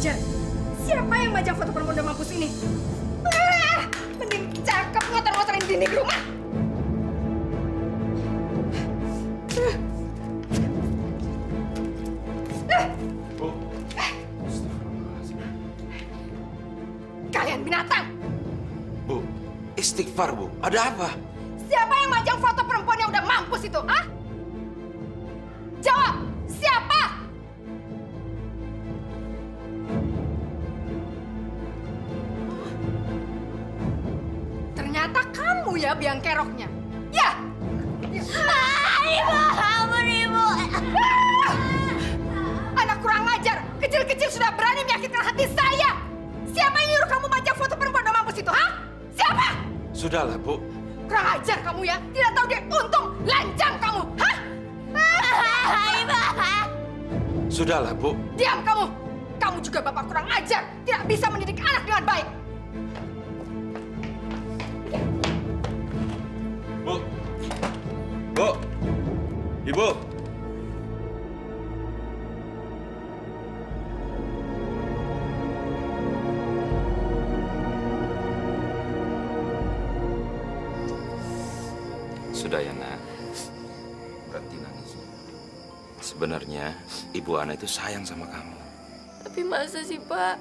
ajar. Siapa yang majang foto perempuan udah mampus ini? Mending cakep ngotor-ngotorin dinding rumah. Bu. Kalian binatang! Bu, istighfar, Bu. Ada apa? Siapa yang majang foto perempuan yang udah mampus itu, ah? Jawab! Siapa? Ternyata kamu ya biang keroknya. Ya! Ibu, ampun ibu. Anak kurang ajar, kecil-kecil sudah berani menyakitkan hati saya. Siapa yang nyuruh kamu majang foto perempuan udah mampus itu, ha? Siapa? Sudahlah, Bu. Kurang ajar kamu ya, tidak tahu deh untung, lancang kamu, ha? Ibu. Sudahlah, Bu. Diam kamu! Kamu juga bapak kurang ajar, tidak bisa mendidik anak dengan baik. Bu. Bu. Ibu. Sudah ya, Nak. Berhenti nangis. Sebenarnya, Ibu Ana itu sayang sama kamu. Tapi masa sih, Pak?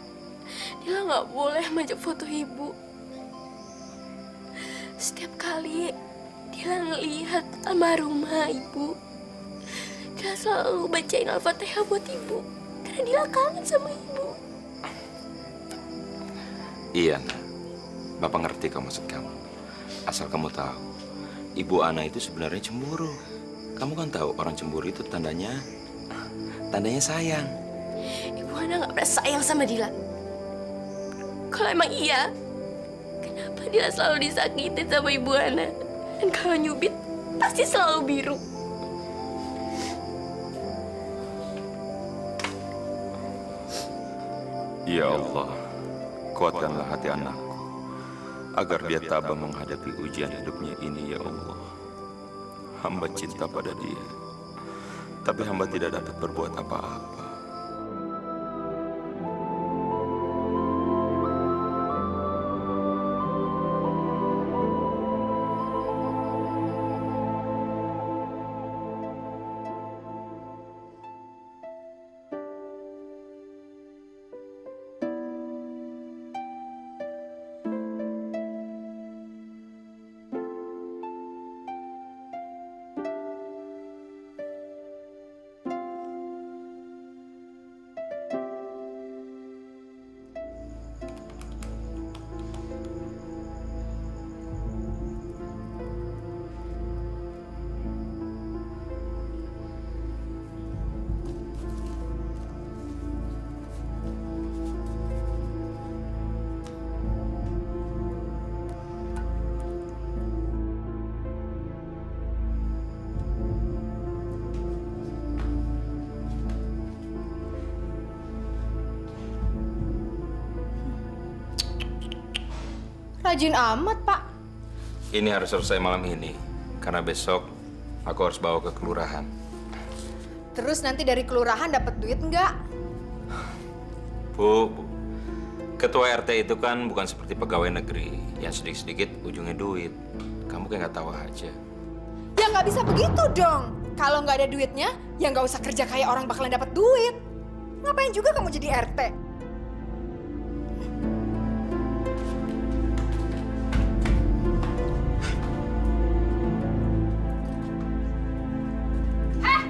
Dila nggak boleh majak foto ibu. Setiap kali Dila ngelihat almarhumah ibu, Dila selalu bacain Al-Fatihah buat ibu. Karena Dila kangen sama ibu. Iya, Nak. Bapak ngerti kok maksud kamu. Asal kamu tahu, Ibu Ana itu sebenarnya cemburu. Kamu kan tahu orang cemburu itu tandanya sayang. Ibu Ana nggak pernah sayang sama Dila. Kalau emang iya, kenapa Dila selalu disakitin sama Ibu Ana? Dan kalau nyubit, pasti selalu biru. Ya Allah, kuatkanlah hati anakku, agar dia tabah menghadapi ujian hidupnya ini, ya Allah. Hamba cinta pada dia, tapi hamba tidak dapat berbuat apa-apa. Rajin amat, Pak. Ini harus selesai malam ini, karena besok aku harus bawa ke kelurahan. Terus nanti dari kelurahan dapat duit nggak? Bu, ketua RT itu kan bukan seperti pegawai negeri yang sedikit-sedikit ujungnya duit. Kamu kayak nggak tahu aja. Ya nggak bisa begitu dong. Kalau nggak ada duitnya, ya nggak usah kerja kayak orang bakalan dapat duit. Ngapain juga kamu jadi RT? Hah?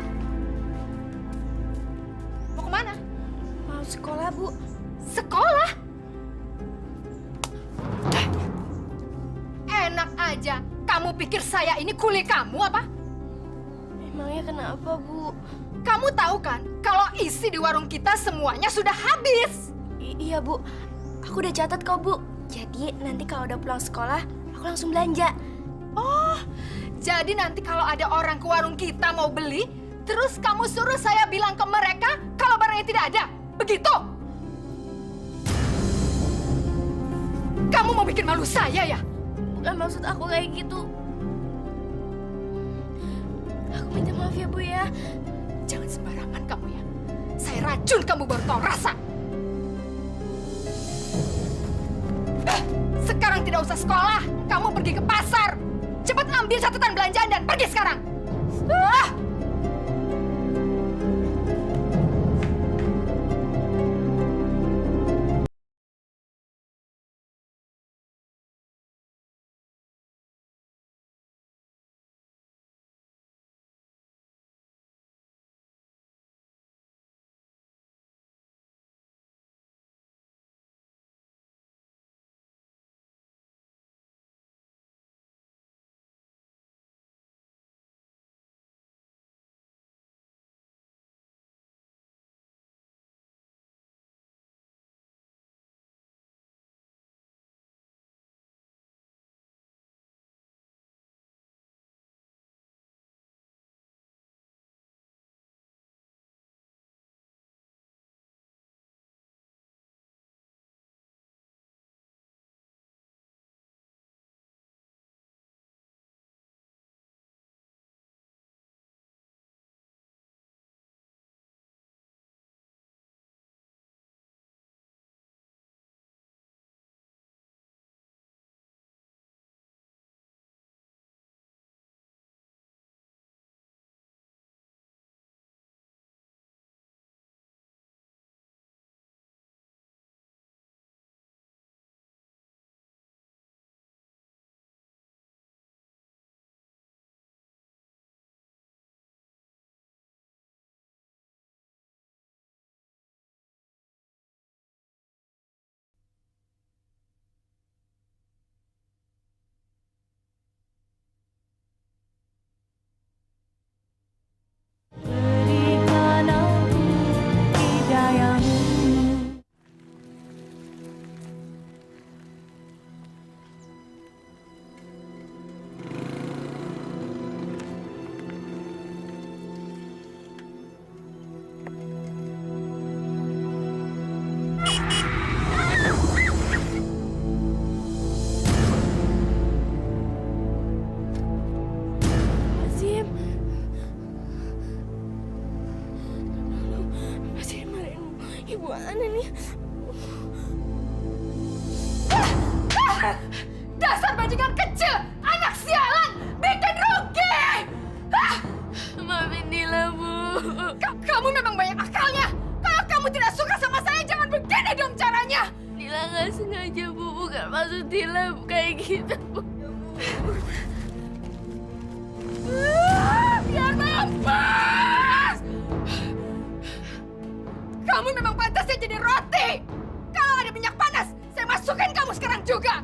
Mau kemana? Mau sekolah, Bu. Sekolah? Enak aja. Kamu pikir saya ini kuli kamu apa? Emangnya kenapa, Bu? Kamu tahu kan, kalau isi di warung kita semuanya sudah habis. Iya, Bu. Aku udah catat kok, Bu. Jadi nanti kalau udah pulang sekolah, aku langsung belanja. Oh, jadi nanti kalau ada orang ke warung kita mau beli, terus kamu suruh saya bilang ke mereka kalau barangnya tidak ada. Begitu? Kamu mau bikin malu saya ya? Bukan maksud aku kayak gitu. Aku minta maaf ya, Bu ya. Jangan sembarangan kamu ya. Saya racun kamu baru tahu rasa. Sekarang tidak usah sekolah, kamu pergi ke pasar. Cepat ambil catatan belanjaan dan pergi sekarang. Ah! Berikan aku hidayahmu. Azim. Pasti dimarahin Ibu Ana nih. Dasar bajingan kecil, anak sialan, bikin rugi. Ah! Maafin Dila, Bu. Kamu memang banyak akalnya. Kalau kamu tidak suka sama saya, jangan begini dong caranya. Dila nggak sengaja, Bu. Bukan maksud Dila kayak gitu, Bu. Biar mampus. Kamu memang pantasnya jadi roti. Kalau ada minyak panas, saya masukin kamu sekarang juga.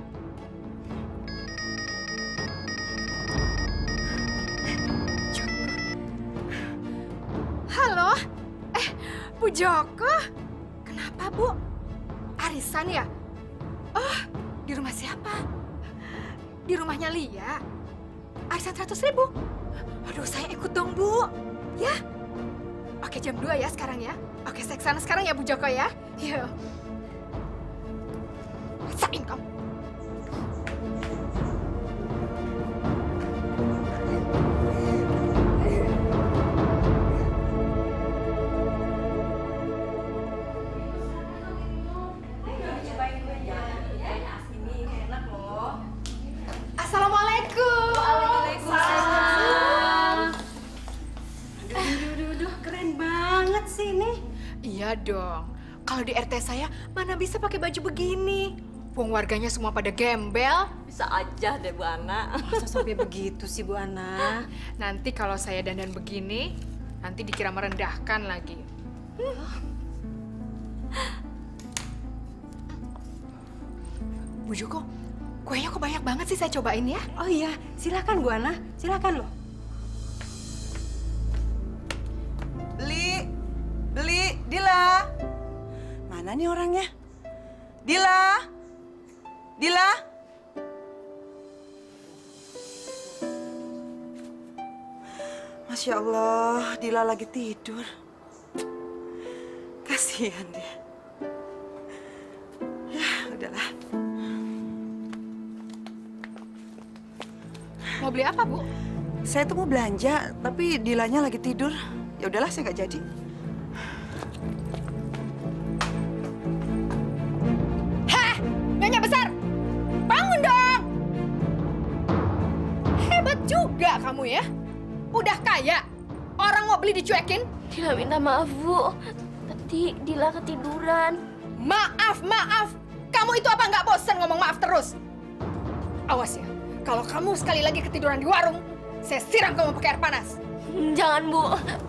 Halo? Bu Joko? Kenapa, Bu? Arisan ya? Oh, di rumah siapa? Di rumahnya Lia. Arisan 100.000. Aduh, saya ikut dong, Bu. Ya? Oke, jam 2 ya sekarang ya. Oke, saya kesana sekarang ya, Bu Joko ya. Yuk. Rasain kamu. Assalamualaikum. Waalaikumsalam. Aduh, keren banget sih ini. Iya dong. Kalau di RT saya mana bisa pakai baju begini? Wong warganya semua pada gembel. Bisa aja deh Bu Ana. Masa sampai begitu sih Bu Ana? Nanti kalau saya dandan begini, nanti dikira merendahkan lagi. Bu Joko, kuenya kok banyak banget sih, saya cobain ya. Oh iya, silakan Bu Ana, silakan loh. Beli, Dila. Mana nih orangnya? Dila. Masya Allah, Dila lagi tidur. Kasihan dia. Ya, udahlah. Mau beli apa, Bu? Saya tuh mau belanja, tapi Dilanya lagi tidur. Ya udahlah, saya nggak jadi. Heh, Nyonya besar, kamu ya? Udah kaya, orang mau beli dicuekin? Dila minta maaf, Bu. Tadi Dila ketiduran. Maaf, maaf. Kamu itu apa nggak bosan ngomong maaf terus? Awas ya, kalau kamu sekali lagi ketiduran di warung, saya siram kamu pakai air panas. Jangan, Bu.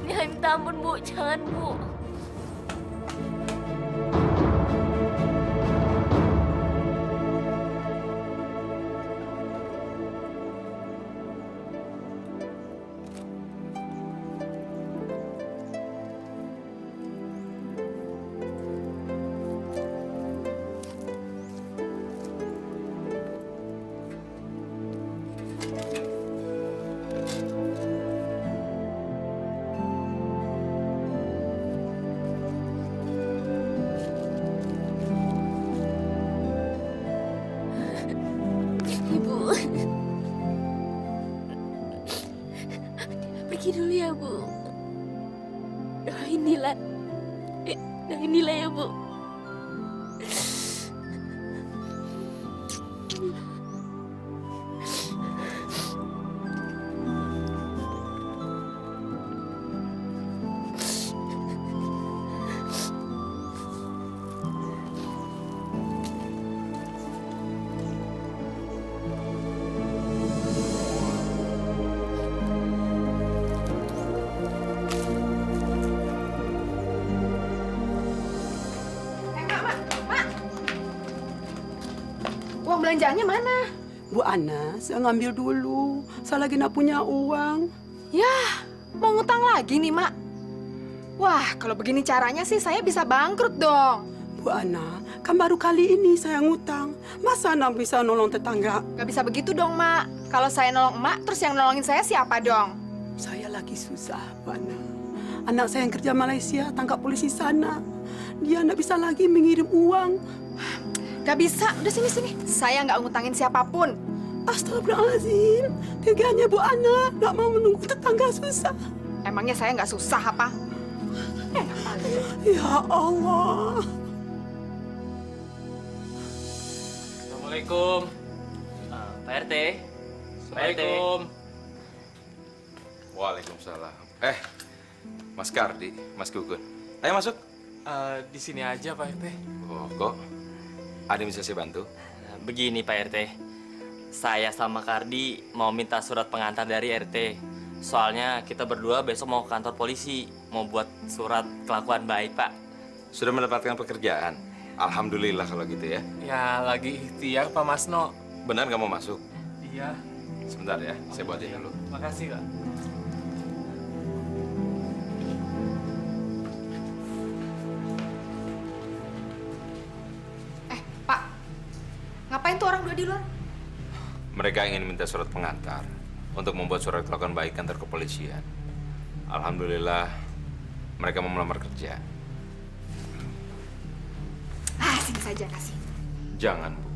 Dila minta ampun, Bu. Jangan, Bu. Ibu. Pergi dulu ya, Bu. Doain Dila. Doain Dila ya, Bu. Mak. Uang belanjaannya mana? Bu Ana, saya ngambil dulu. Saya lagi nak punya uang. Yah, mau ngutang lagi nih, Mak. Wah, kalau begini caranya sih saya bisa bangkrut dong. Bu Ana, kan baru kali ini saya ngutang. Masa Ana bisa nolong tetangga? Gak bisa begitu dong, Mak. Kalau saya nolong emak, terus yang nolongin saya siapa dong? Saya lagi susah, Bu Ana. Anak saya yang kerja Malaysia, tangkap polisi sana. Dia nggak bisa lagi mengirim uang. Gak bisa, udah sini-sini. Saya nggak ngutangin siapapun. Astagfirullahaladzim. Teganya Bu Ana, nggak mau menunggu tetangga susah. Emangnya saya nggak susah apa? Ya Allah. Assalamualaikum. Pak RT. Assalamualaikum. Waalaikumsalam. Mas Kardi, Mas Gugun. Ayo masuk. Di sini aja Pak RT. Oh, kok? Ada yang bisa saya bantu? Begini Pak RT. Saya sama Kardi mau minta surat pengantar dari RT. Soalnya kita berdua besok mau ke kantor polisi. Mau buat surat kelakuan baik, Pak. Sudah mendapatkan pekerjaan? Alhamdulillah kalau gitu ya. Ya, lagi ikhtiar Pak Masno. Benar nggak mau masuk? Iya. Sebentar ya, saya buatin dulu. Makasih, Pak. Pak, ngapain tuh orang dua di luar? Mereka ingin minta surat pengantar untuk membuat surat kelakuan baik kantor kepolisian. Alhamdulillah, mereka mau melamar kerja. Sini saja kasih. Jangan, Bu.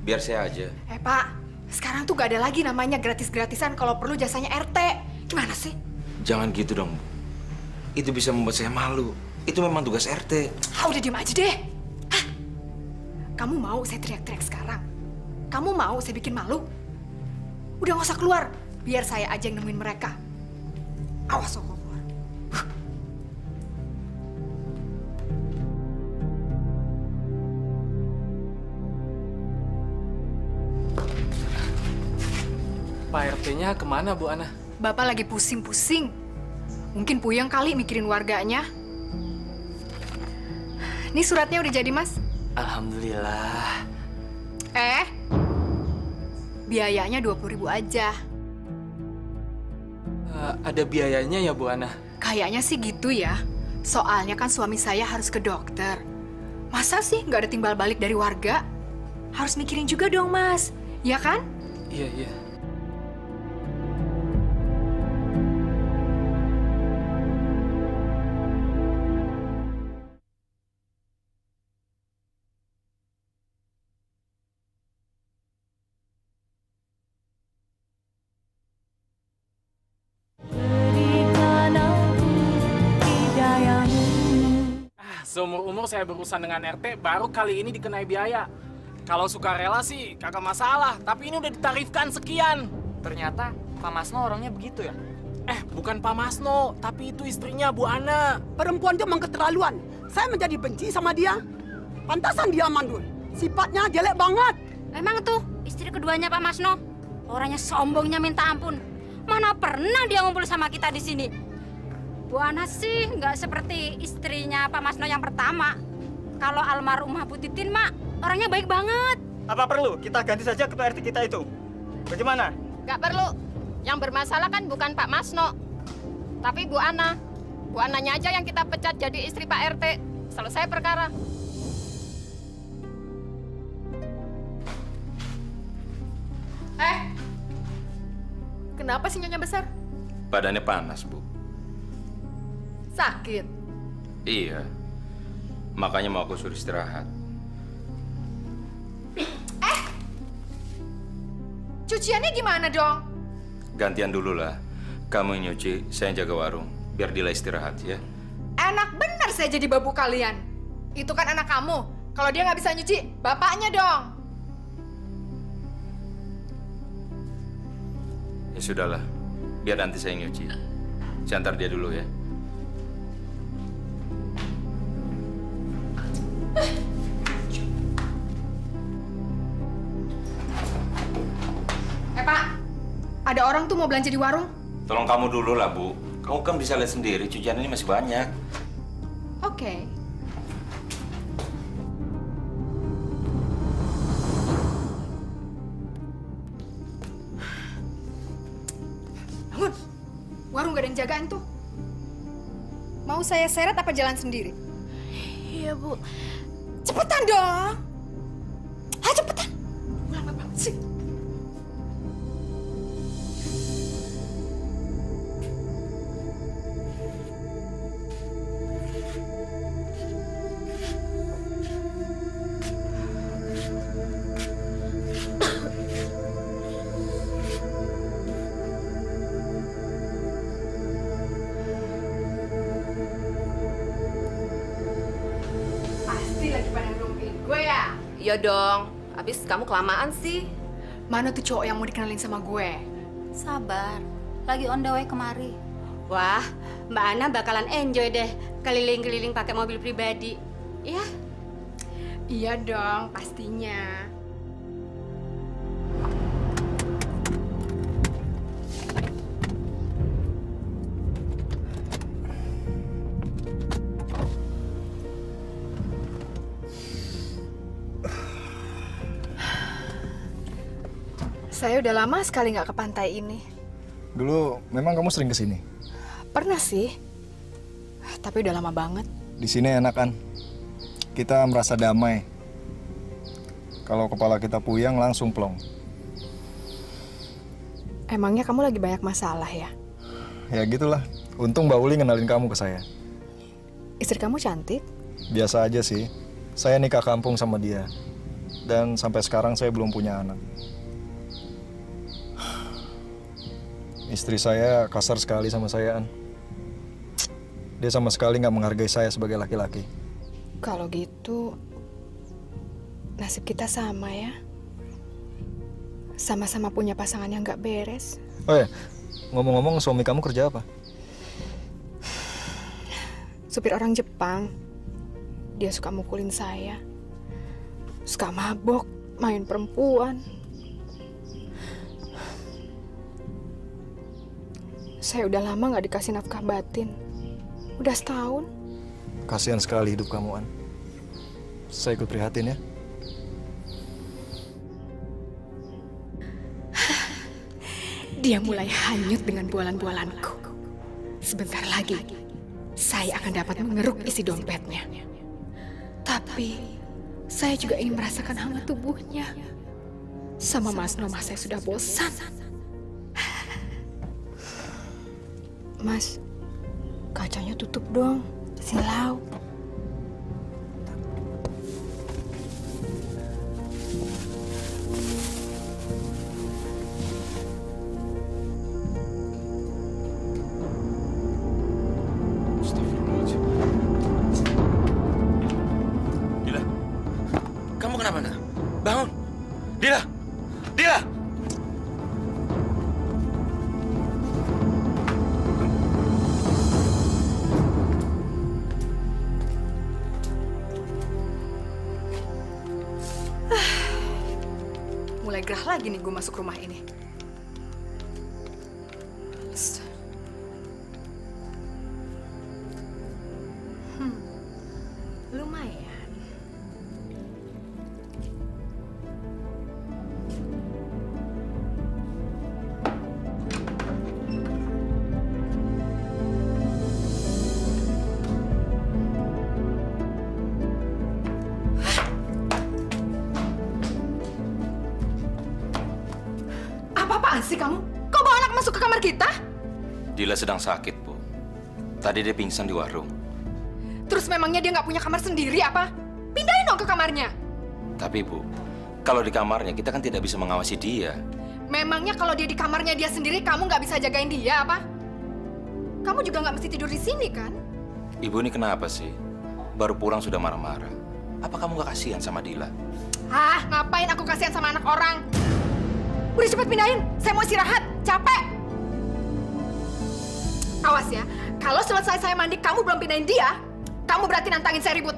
Biar saya aja. Pak, sekarang tuh gak ada lagi namanya gratis-gratisan kalau perlu jasanya RT. Gimana sih? Jangan gitu dong, Bu. Itu bisa membuat saya malu. Itu memang tugas RT. Udah diem aja deh. Hah? Kamu mau saya teriak-teriak sekarang? Kamu mau saya bikin malu? Udah gak usah keluar. Biar saya aja yang nemuin mereka. Awas kalau keluar. Pak RT-nya kemana, Bu Ana? Bapak lagi pusing-pusing. Mungkin puyeng kali mikirin warganya. Ini suratnya udah jadi, Mas. Alhamdulillah. Biayanya 20.000 aja. Ada biayanya ya, Bu Ana? Kayaknya sih gitu ya. Soalnya kan suami saya harus ke dokter. Masa sih nggak ada timbal balik dari warga? Harus mikirin juga dong, Mas. Ya kan? Iya, iya. Berikan aku hidayahmu. Seumur umur saya berurusan dengan RT, baru kali ini dikenai biaya. Kalau sukarela sih kagak masalah, tapi ini udah ditarifkan sekian. Ternyata Pak Masno orangnya begitu ya? Bukan Pak Masno, tapi itu istrinya Bu Ana. Perempuan itu memang keterlaluan. Saya menjadi benci sama dia. Pantasan dia mandul. Sifatnya jelek banget. Emang tuh istri keduanya Pak Masno, orangnya sombongnya minta ampun. Mana pernah dia ngumpul sama kita di sini. Bu Ana sih nggak seperti istrinya Pak Masno yang pertama. Kalau almarhumah Bu Titin mak, orangnya baik banget. Apa perlu kita ganti saja ketua RT kita itu? Bagaimana? Nggak perlu. Yang bermasalah kan bukan Pak Masno, tapi Bu Ana. Bu Ananya aja yang kita pecat jadi istri Pak RT. Selesai perkara. Kenapa sih Nyonya besar? Badannya panas, Bu. Sakit. Iya. Makanya mau aku suruh istirahat. Cuciannya gimana dong? Gantian dulu lah. Kamu yang nyuci, saya yang jaga warung. Biar Dila istirahat ya. Enak bener saya jadi babu kalian. Itu kan anak kamu. Kalau dia nggak bisa nyuci, bapaknya dong. Ya sudahlah. Biar nanti saya yang nyuci. Saya antar dia dulu ya. Pak, ada orang tuh mau belanja di warung. Tolong kamu dulu lah, Bu. Kamu kan bisa lihat sendiri, cucian ini masih banyak. Oke. Bangun. Warung gak ada yang jagain tuh. Mau saya seret apa jalan sendiri? Iya, Bu. Cepetan dong. Cepetan. Lama banget sih. Pasti lagi pada nungguin gue ya. Iya dong. Habis kamu kelamaan sih. Mana tuh cowok yang mau dikenalin sama gue? Sabar, lagi on the way kemari. Wah, Mbak Ana bakalan enjoy deh keliling-keliling pakai mobil pribadi. Iya? Iya dong, pastinya. Saya udah lama sekali nggak ke pantai ini. Dulu memang kamu sering ke sini? Pernah sih, tapi udah lama banget. Di sini enak kan? Kita merasa damai. Kalau kepala kita puyang langsung plong. Emangnya kamu lagi banyak masalah ya? Ya gitulah. Untung Mbak Uli ngenalin kamu ke saya. Istri kamu cantik? Biasa aja sih. Saya nikah kampung sama dia. Dan sampai sekarang saya belum punya anak. Istri saya kasar sekali sama saya, An. Dia sama sekali nggak menghargai saya sebagai laki-laki. Kalau gitu, nasib kita sama ya. Sama-sama punya pasangan yang nggak beres. Oh ya, ngomong-ngomong suami kamu kerja apa? Supir orang Jepang. Dia suka mukulin saya. Suka mabok, main perempuan. Saya udah lama nggak dikasih nafkah batin. Udah setahun. Kasihan sekali hidup kamu, An. Saya ikut prihatin ya. Dia mulai hanyut dengan bualan-bualanku. Sebentar lagi, saya akan dapat mengeruk isi dompetnya. Tapi, saya juga ingin merasakan hangat tubuhnya. Sama Mas Noma saya sudah bosan. Mas, kacanya tutup dong. Silau. Dila, kamu kenapa nak? Bangun, Dila, Dila. mulai gerah lagi nih gue masuk rumah ini. Lumayan. Apa-apaan sih kamu? Kau bawa anak masuk ke kamar kita? Dila sedang sakit, Bu. Tadi dia pingsan di warung. Terus memangnya dia nggak punya kamar sendiri apa? Pindahin dong ke kamarnya. Tapi, Bu, kalau di kamarnya kita kan tidak bisa mengawasi dia. Memangnya kalau dia di kamarnya dia sendiri, kamu nggak bisa jagain dia apa? Kamu juga nggak mesti tidur di sini kan? Ibu ini kenapa sih? Baru pulang sudah marah-marah. Apa kamu nggak kasihan sama Dila? Ah, ngapain aku kasihan sama anak orang? Udah cepet pindahin, saya mau istirahat, capek. Awas ya, kalau selesai saya mandi kamu belum pindahin dia, kamu berarti nantangin saya ribut.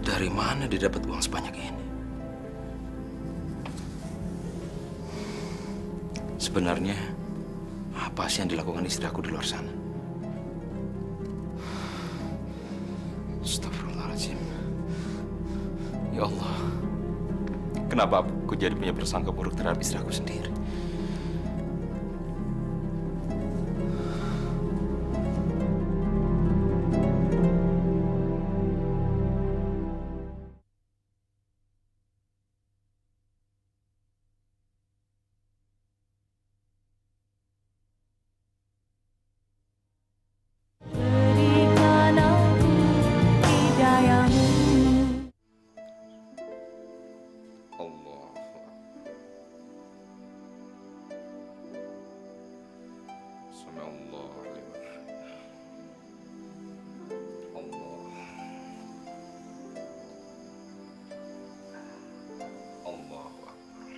Dari mana dia dapat uang sebanyak ini? Sebenarnya, apa sih yang dilakukan istri aku di luar sana? Astagfirullahaladzim. Ya Allah, kenapa aku jadi punya prasangka buruk terhadap istri aku sendiri? Berikan aku hidayamu. Allah. Sami Allah liman hamidah. Allah. Allahu Akbar.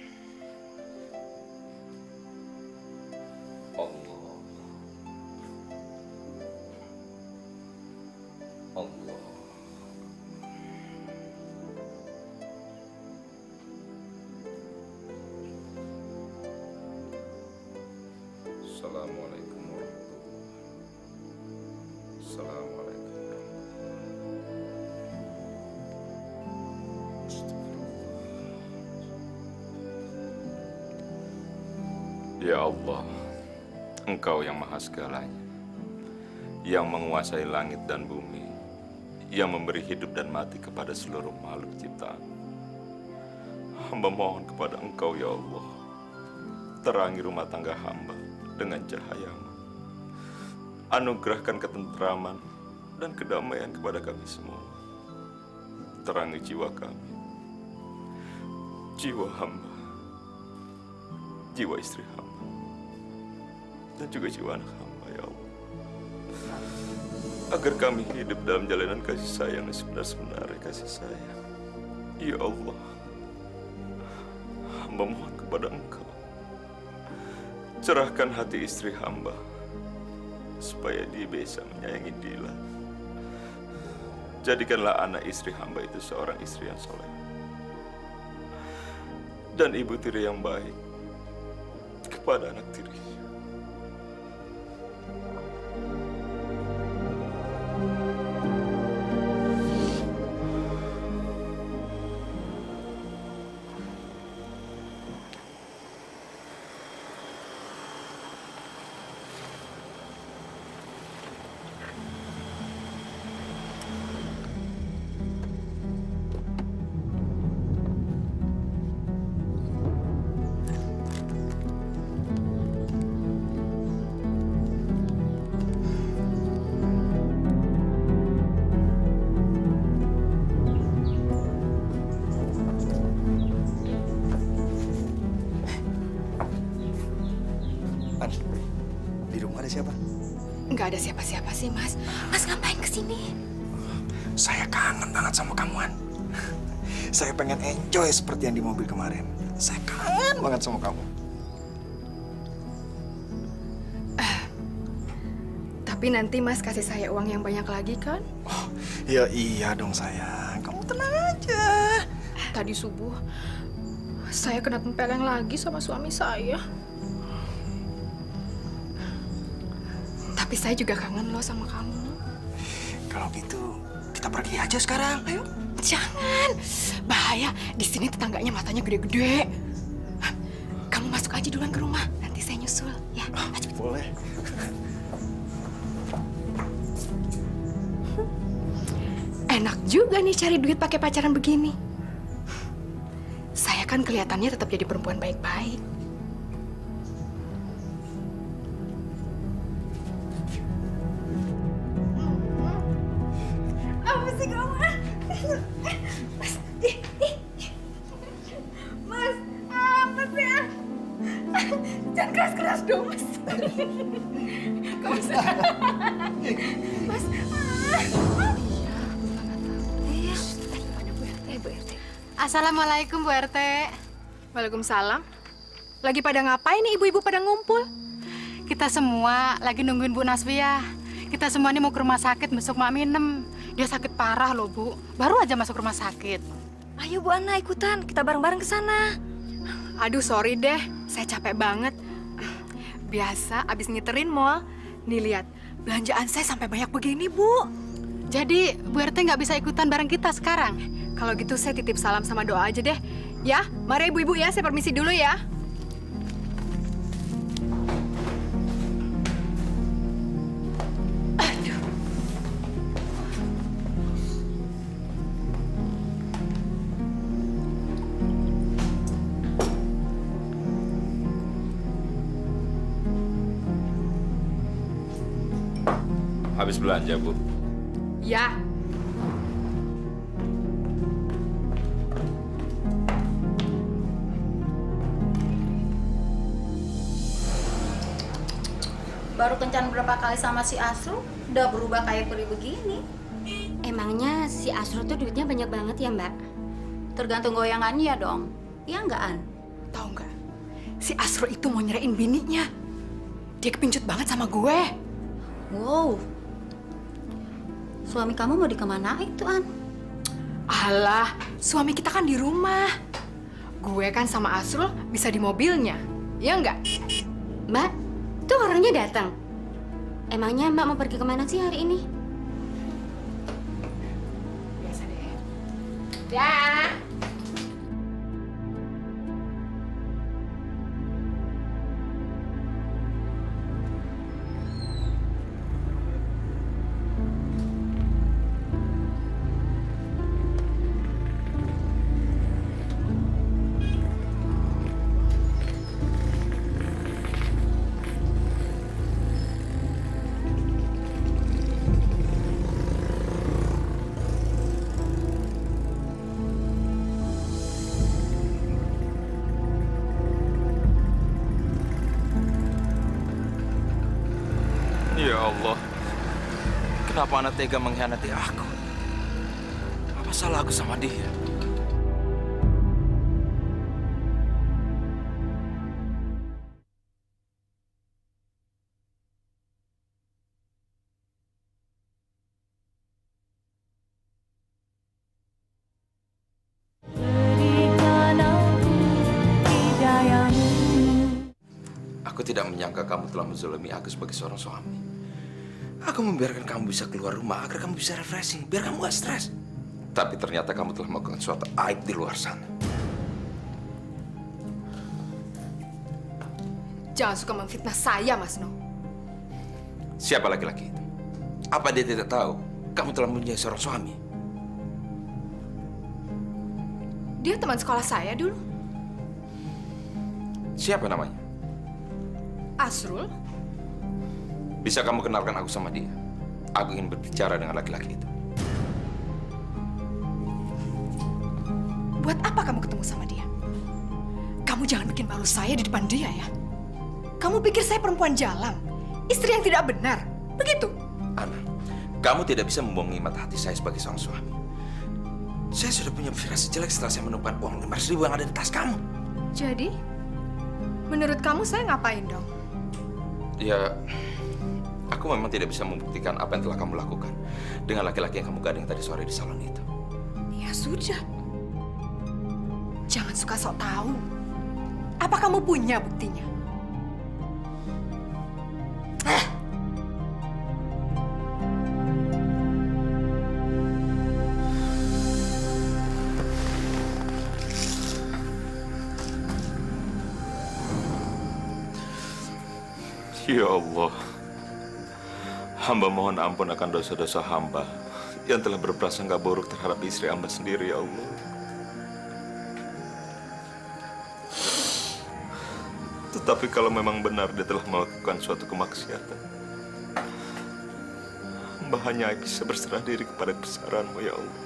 Allah. Allah. Assalamualaikum warahmatullahi wabarakatuh. Assalamualaikum warahmatullahi. Ya Allah, Engkau yang maha segalanya, yang menguasai langit dan bumi, yang memberi hidup dan mati kepada seluruh makhluk ciptaan. Hamba mohon kepada Engkau, ya Allah, terangi rumah tangga hamba dengan cahaya-Mu. Anugerahkan ketentraman dan kedamaian kepada kami semua. Terangi jiwa kami, jiwa hamba, jiwa istri hamba, dan juga jiwa anak hamba, ya Allah. Agar kami hidup dalam jalanan kasih sayang yang sebenar-benarnya kasih sayang. Ya Allah, hamba mohon kepada Engkau, cerahkan hati istri hamba, supaya dia bisa menyayangi Dila. Jadikanlah anak istri hamba itu seorang istri yang soleh dan ibu tiri yang baik kepada anak tirinya. Di rumah ada siapa? Nggak ada siapa-siapa sih, Mas. Mas ngapain kesini? Saya kangen banget sama kamu, An. Saya pengen enjoy seperti yang di mobil kemarin. Saya kangen banget sama kamu. Tapi nanti Mas kasih saya uang yang banyak lagi kan? Oh, ya iya dong sayang. Kamu tenang aja. Tadi subuh, saya kena tempeleng lagi sama suami saya. Tapi saya juga kangen loh sama kamu. Kalau gitu, kita pergi aja sekarang. Ayo. Jangan, bahaya. Di sini tetangganya matanya gede-gede. Kamu masuk aja duluan ke rumah. Nanti saya nyusul, ya. Boleh. Enak juga nih cari duit pakai pacaran begini. Saya kan kelihatannya tetap jadi perempuan baik-baik. Apa sih kamu? Mas, Mas, apa sih? Jangan keras-keras dong, Mas. Kamu Mas, Assalamualaikum Bu RT. Waalaikumsalam. Lagi pada ngapain nih ibu-ibu pada ngumpul? Kita semua lagi nungguin Bu Naswiah. Kita semua ini mau ke rumah sakit besok Mak Minem. Dia sakit parah loh Bu. Baru aja masuk rumah sakit. Ayo Bu Ana ikutan, kita bareng-bareng ke sana. Aduh sorry deh, saya capek banget. Biasa abis ngiterin mall, nih lihat belanjaan saya sampai banyak begini Bu. Jadi Bu RT nggak bisa ikutan bareng kita sekarang? Kalau gitu saya titip salam sama doa aja deh. Ya, mari ibu-ibu ya, saya permisi dulu ya. Aduh. Habis belanja, Bu? Ya. Baru kencan berapa kali sama si Asru, udah berubah kayak peri begini. Emangnya si Asro tuh duitnya banyak banget ya Mbak? Tergantung goyangannya dong. Iya nggak, An? Tahu nggak? Si Asro itu mau nyerain bininya. Dia kepincut banget sama gue. Wow. Suami kamu mau dikemanain tuh, An? Alah, suami kita kan di rumah. Gue kan sama Asrul bisa di mobilnya. Ya nggak? Mbak, tuh orangnya datang. Emangnya Mbak mau pergi kemana sih hari ini? Biasa deh. Dah. Ya Allah, kenapa anak tega mengkhianati aku? Apa salah aku sama dia? Berikan aku hidayamu. Aku tidak menyangka kamu telah menzalimi aku sebagai seorang suami. Aku membiarkan kamu bisa keluar rumah agar kamu bisa refreshing, biar kamu gak stres. Tapi ternyata kamu telah melakukan suatu aib di luar sana. Jangan suka memfitnah saya, Mas No. Siapa laki-laki itu? Apa dia tidak tahu kamu telah mempunyai seorang suami? Dia teman sekolah saya dulu. Siapa namanya? Asrul. Bisa kamu kenalkan aku sama dia? Aku ingin berbicara dengan laki-laki itu. Buat apa kamu ketemu sama dia? Kamu jangan bikin malu saya di depan dia ya. Kamu pikir saya perempuan jalan? istri yang tidak benar. Begitu? Ana, kamu tidak bisa membohongi mata hati saya sebagai seorang suami. Saya sudah punya firasat jelek setelah saya menemukan uang 500.000 yang ada di tas kamu. Jadi, menurut kamu saya ngapain dong? Ya, aku memang tidak bisa membuktikan apa yang telah kamu lakukan dengan laki-laki yang kamu gandeng tadi sore di salon itu. Ya sudah. Jangan suka sok tahu. Apa kamu punya buktinya? Ya Allah, hamba mohon ampun akan dosa-dosa hamba yang telah berprasangka buruk terhadap istri hamba sendiri, ya Allah. Tetapi kalau memang benar dia telah melakukan suatu kemaksiatan, hamba hanya bisa berserah diri kepada kebesaran-Mu, ya Allah.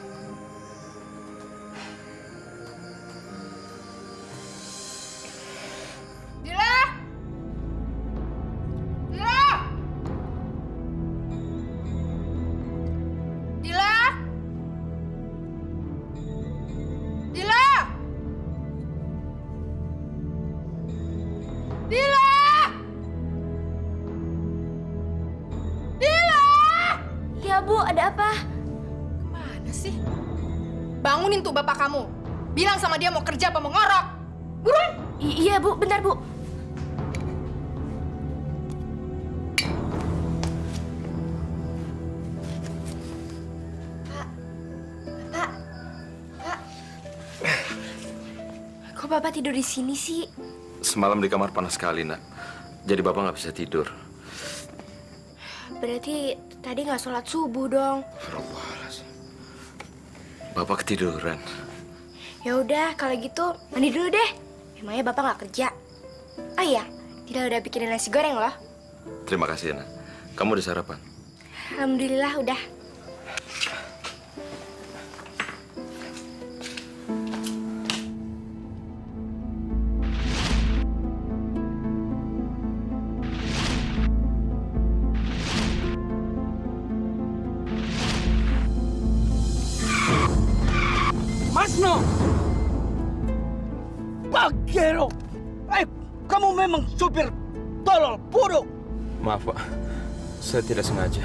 Ya Bu, ada apa? Kemana sih? Bangunin tuh bapak kamu. Bilang sama dia mau kerja apa mau ngorok. Buruan! Iya Bu, bentar Bu. Pak. Kok Bapak tidur di sini sih? Semalam di kamar panas sekali, Nak. Jadi Bapak nggak bisa tidur. Berarti tadi nggak sholat subuh dong. Astagfirullahaladzim. Bapak ketiduran. Ya udah, kalau gitu mandi dulu deh. Emangnya Bapak nggak kerja? Oh iya, Dila udah bikinin nasi goreng loh. Terima kasih, Nak. Kamu udah sarapan? Alhamdulillah udah. Masno! Pagero! Kamu memang supir tolol, bodoh! Maaf, Pak. Saya tidak sengaja.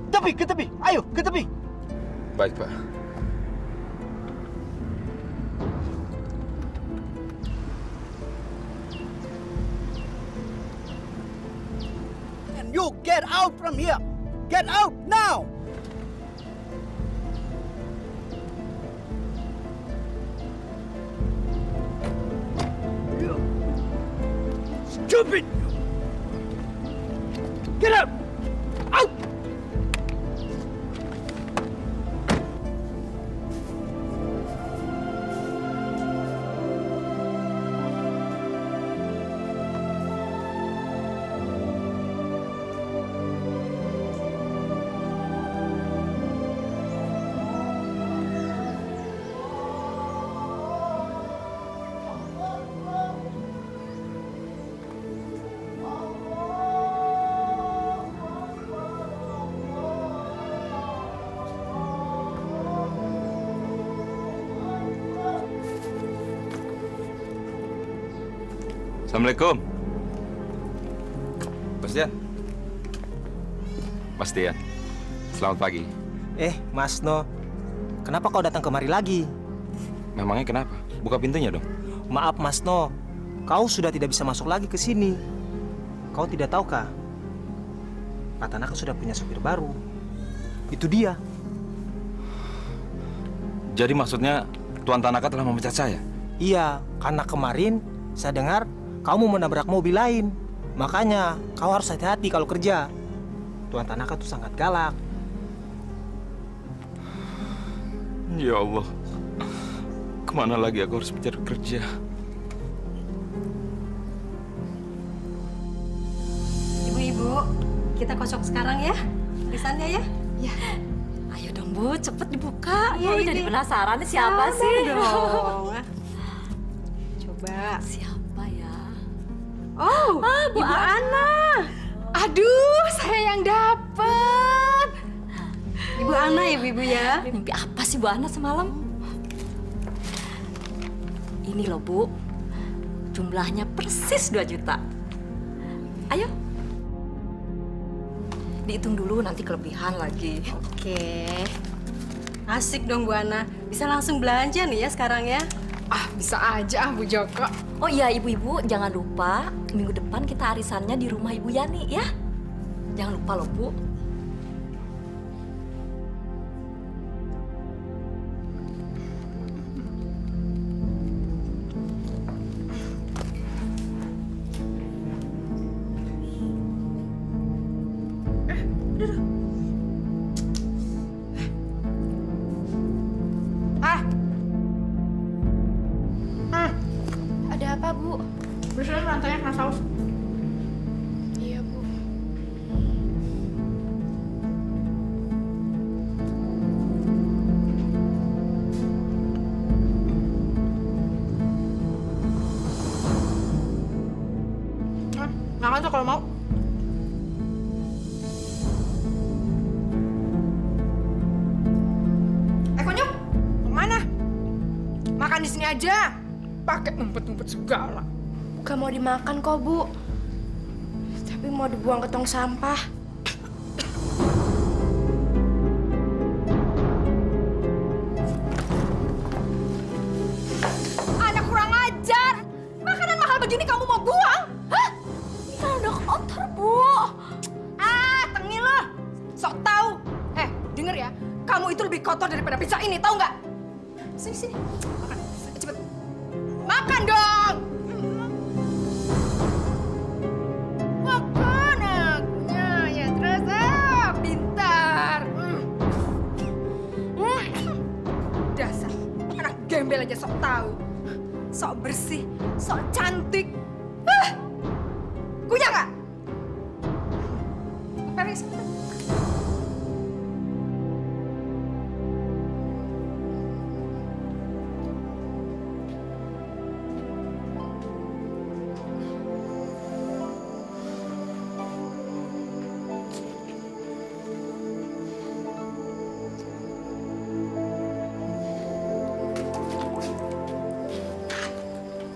Tepi, ke tepi! Ayo, ke tepi! Baik, Pak. And you get out from here! Get out now! Stupid! Get out! Out! Assalamualaikum. Mas Dian. Mas Dian. Selamat pagi. Mas No. Kenapa kau datang kemari lagi? Memangnya kenapa? Buka pintunya dong. Maaf Mas No. Kau sudah tidak bisa masuk lagi ke sini. Kau tidak tahukah? Pak Tanaka sudah punya supir baru. Itu dia. Jadi maksudnya Tuan Tanaka telah memecat saya? Iya, karena kemarin saya dengar kau mau menabrak mobil lain. Makanya kau harus hati-hati kalau kerja. Tuan Tanaka tuh sangat galak. Ya Allah, kemana lagi aku harus mencari kerja? Ibu-ibu, kita kosong sekarang ya, tulisannya ya. Ya. Ayo dong Bu, cepet dibuka. Iya, jadi penasaran siapa sih? Dong. Coba. Siapa ya? Oh, Bu Ibu Ana. Aduh, saya yang dapet. Ibu Ana ya, Ibu ya? Mimpi apa sih Bu Ana semalam? Ini loh Bu, jumlahnya persis 2 juta. Ayo. Dihitung dulu, nanti kelebihan lagi. Oke. Asik dong Bu Ana. Bisa langsung belanja nih ya sekarang ya? Ah, bisa aja Bu Joko. Oh iya ibu-ibu, jangan lupa minggu depan kita arisannya di rumah Ibu Yani ya. Jangan lupa loh Bu. Ada apa, Bu? Bersihin rantainya kena saus. Iya, Bu. Makan tuh kalau mau. Konyol, mau mana? Makan di sini aja. Pakai ngumpet-ngumpet segala. Bukan mau dimakan kok, Bu. Tapi mau dibuang ke tong sampah. Anak kurang ajar. Makanan mahal begini kamu mau buang? Hah? Ini kan udah kotor Bu. Ah, tengil loh. Sok tahu. Denger ya. Kamu itu lebih kotor daripada pizza ini, tahu nggak? Sini, sini. Makan. Cepet. Makan dong. Makan akunya. Ya terus. Pintar. Dasar. Anak gembel aja sok tahu. Sok bersih. Sok cantik. Punya nggak? Beres.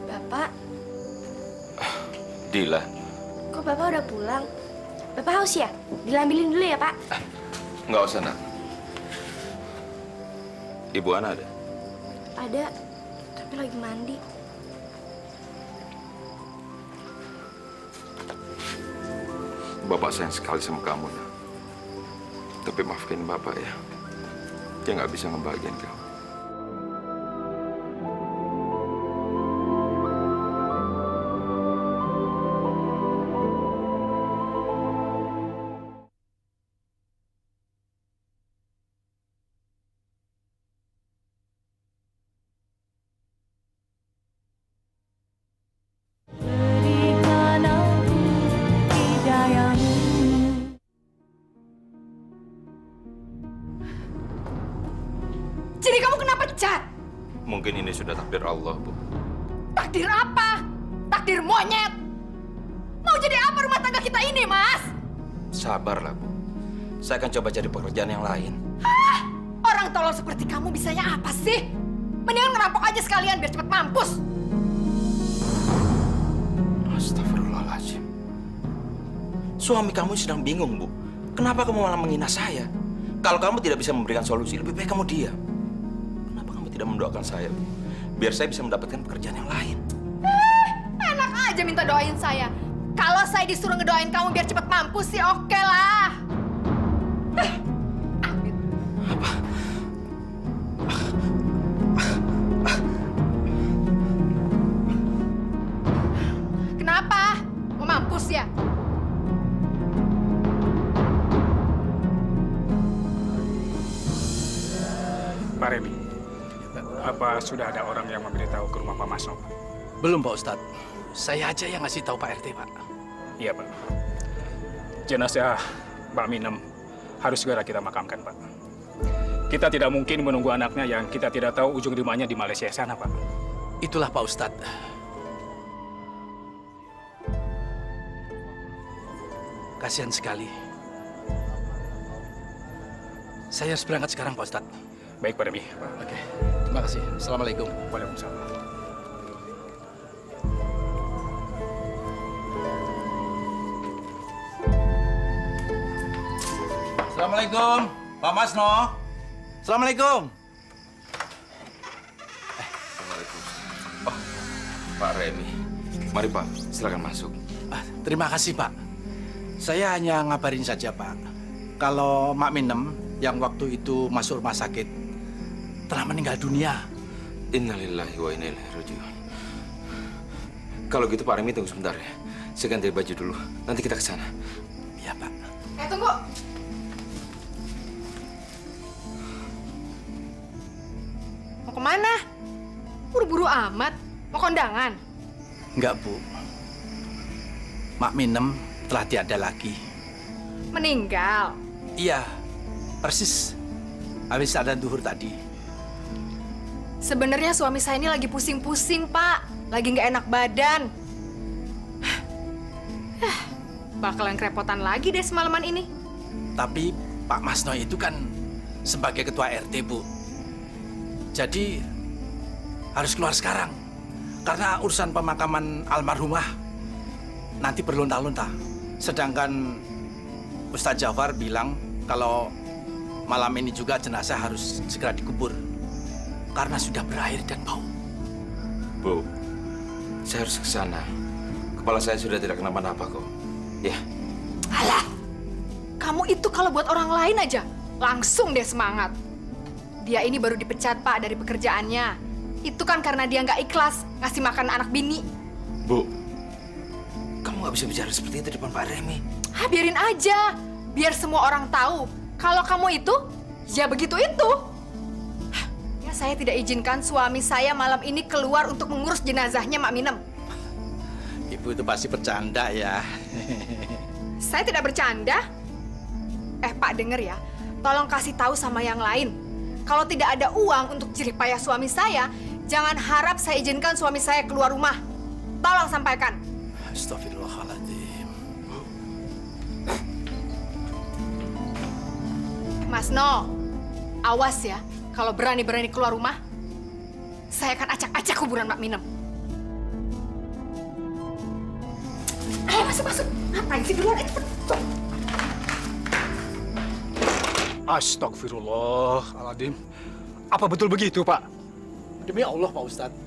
Bapak, Dila, kok Bapak udah pulang? Bapak haus ya? Dilambilin dulu ya, Pak? nggak usah nak. Ibu Ana ada? Ada, tapi lagi mandi. Bapak sayang sekali sama kamu, nak. Tapi maafkan Bapak ya. Dia nggak bisa ngebahagiain kamu. Berikan aku hidayahmu. Jadi kamu kena pecat? Mungkin ini sudah takdir Allah, Bu. Takdir apa? Takdir monyet. Mau jadi apa rumah tangga kita ini, Mas? Sabarlah, Bu. Saya akan coba cari pekerjaan yang lain. Orang tolol seperti kamu bisanya apa sih? Mendingan ngerampok aja sekalian biar cepet mampus. Astagfirullahaladzim. Suami kamu sedang bingung, Bu. Kenapa kamu malah menghina saya? Kalau kamu tidak bisa memberikan solusi, lebih baik kamu diam. Kenapa kamu tidak mendoakan saya, Bu? Biar saya bisa mendapatkan pekerjaan yang lain. Enak aja minta doain saya. Kalau saya disuruh ngedoain kamu biar cepet mampus sih oke lah. Kenapa? Mau mampus ya? Pak Remi, apa sudah ada orang yang memberitahu ke rumah Pak Masno? Belum Pak Ustadz. Saya aja yang ngasih tahu Pak RT Pak. Iya Pak. Jenazah Mbak Minem harus segera kita makamkan Pak. Kita tidak mungkin menunggu anaknya yang kita tidak tahu ujung rumahnya di Malaysia sana Pak. Itulah Pak Ustadz. kasihan sekali. Saya harus berangkat sekarang, Pak Ustadz. Baik, Pak Remi. Oke, terima kasih. Assalamualaikum. Waalaikumsalam. Assalamualaikum, Pak Masno. Assalamualaikum. Oh, Pak Remi. Mari Pak, silakan masuk. Terima kasih, Pak. Saya hanya ngabarin saja, Pak. Kalau Mak Minem yang waktu itu masuk rumah sakit telah meninggal dunia. Innalillahi wa inna ilaihi raji'un. Kalau gitu Pak Remi tunggu sebentar ya. Saya ganti baju dulu. Nanti kita ke sana. Iya, Pak. Tunggu. Mau kemana? Buru-buru amat. Mau kondangan? Enggak, Bu. Mak Minem telah tiada lagi. Meninggal. Iya, persis. Habis adzan duhur tadi. Sebenarnya suami saya ini lagi pusing-pusing, Pak. Lagi nggak enak badan. Bakalan kerepotan lagi deh semalaman ini. Tapi Pak Masno itu kan sebagai ketua RT, Bu. Jadi harus keluar sekarang. Karena urusan pemakaman almarhumah nanti berlunta-lunta. Sedangkan Ustadz Jafar bilang kalau malam ini juga jenazah harus segera dikubur. Karena sudah berair dan bau. Bu, saya harus ke sana. Kepala saya sudah tidak kenapa-napa kok. Ya. Alah, kamu itu kalau buat orang lain aja langsung deh semangat. Dia ini baru dipecat, Pak, dari pekerjaannya. Itu kan karena dia nggak ikhlas ngasih makan anak bini. Bu, kamu nggak bisa bicara seperti itu di depan Pak Remi. Biarin aja. Biar semua orang tahu kalau kamu itu, ya begitu itu. Ya, saya tidak izinkan suami saya malam ini keluar untuk mengurus jenazahnya Mak Minem. Ibu itu pasti bercanda ya. Saya tidak bercanda. Pak, denger ya. Tolong kasih tahu sama yang lain. Kalau tidak ada uang untuk jerih payah suami saya, jangan harap saya izinkan suami saya keluar rumah. Tolong sampaikan. Astagfirullahaladzim. Mas No, awas ya. Kalau berani-berani keluar rumah, saya akan acak-acak kuburan Mak Minem. Ayo masuk. Ngapain sih duluan? Cepet. Astagfirullahaladzim. Apa betul begitu, Pak? Demi Allah, Pak Ustadz.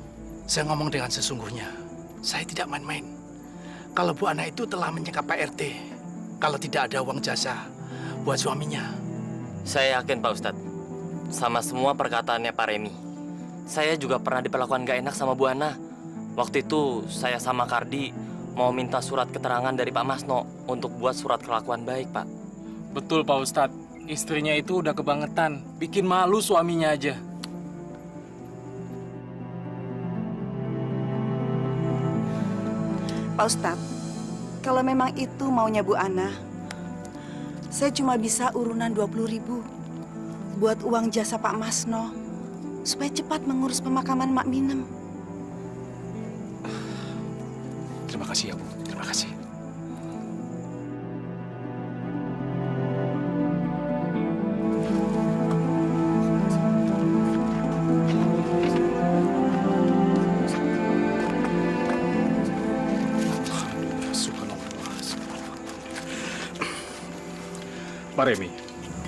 Saya ngomong dengan sesungguhnya. Saya tidak main-main. Kalau Bu Ana itu telah menyekap Pak RT. Kalau tidak ada uang jasa buat suaminya. Saya yakin, Pak Ustadz. Sama semua perkataannya Pak Remi. Saya juga pernah diperlakukan gak enak sama Bu Ana. Waktu itu saya sama Kardi mau minta surat keterangan dari Pak Masno untuk buat surat kelakuan baik, Pak. Betul, Pak Ustadz. Istrinya itu udah kebangetan. Bikin malu suaminya aja. Pak Ustadz, kalau memang itu maunya Bu Ana, saya cuma bisa urunan 20.000 buat uang jasa Pak Masno supaya cepat mengurus pemakaman Mak Minem. Terima kasih ya, Bu. Terima kasih. Pak Remi,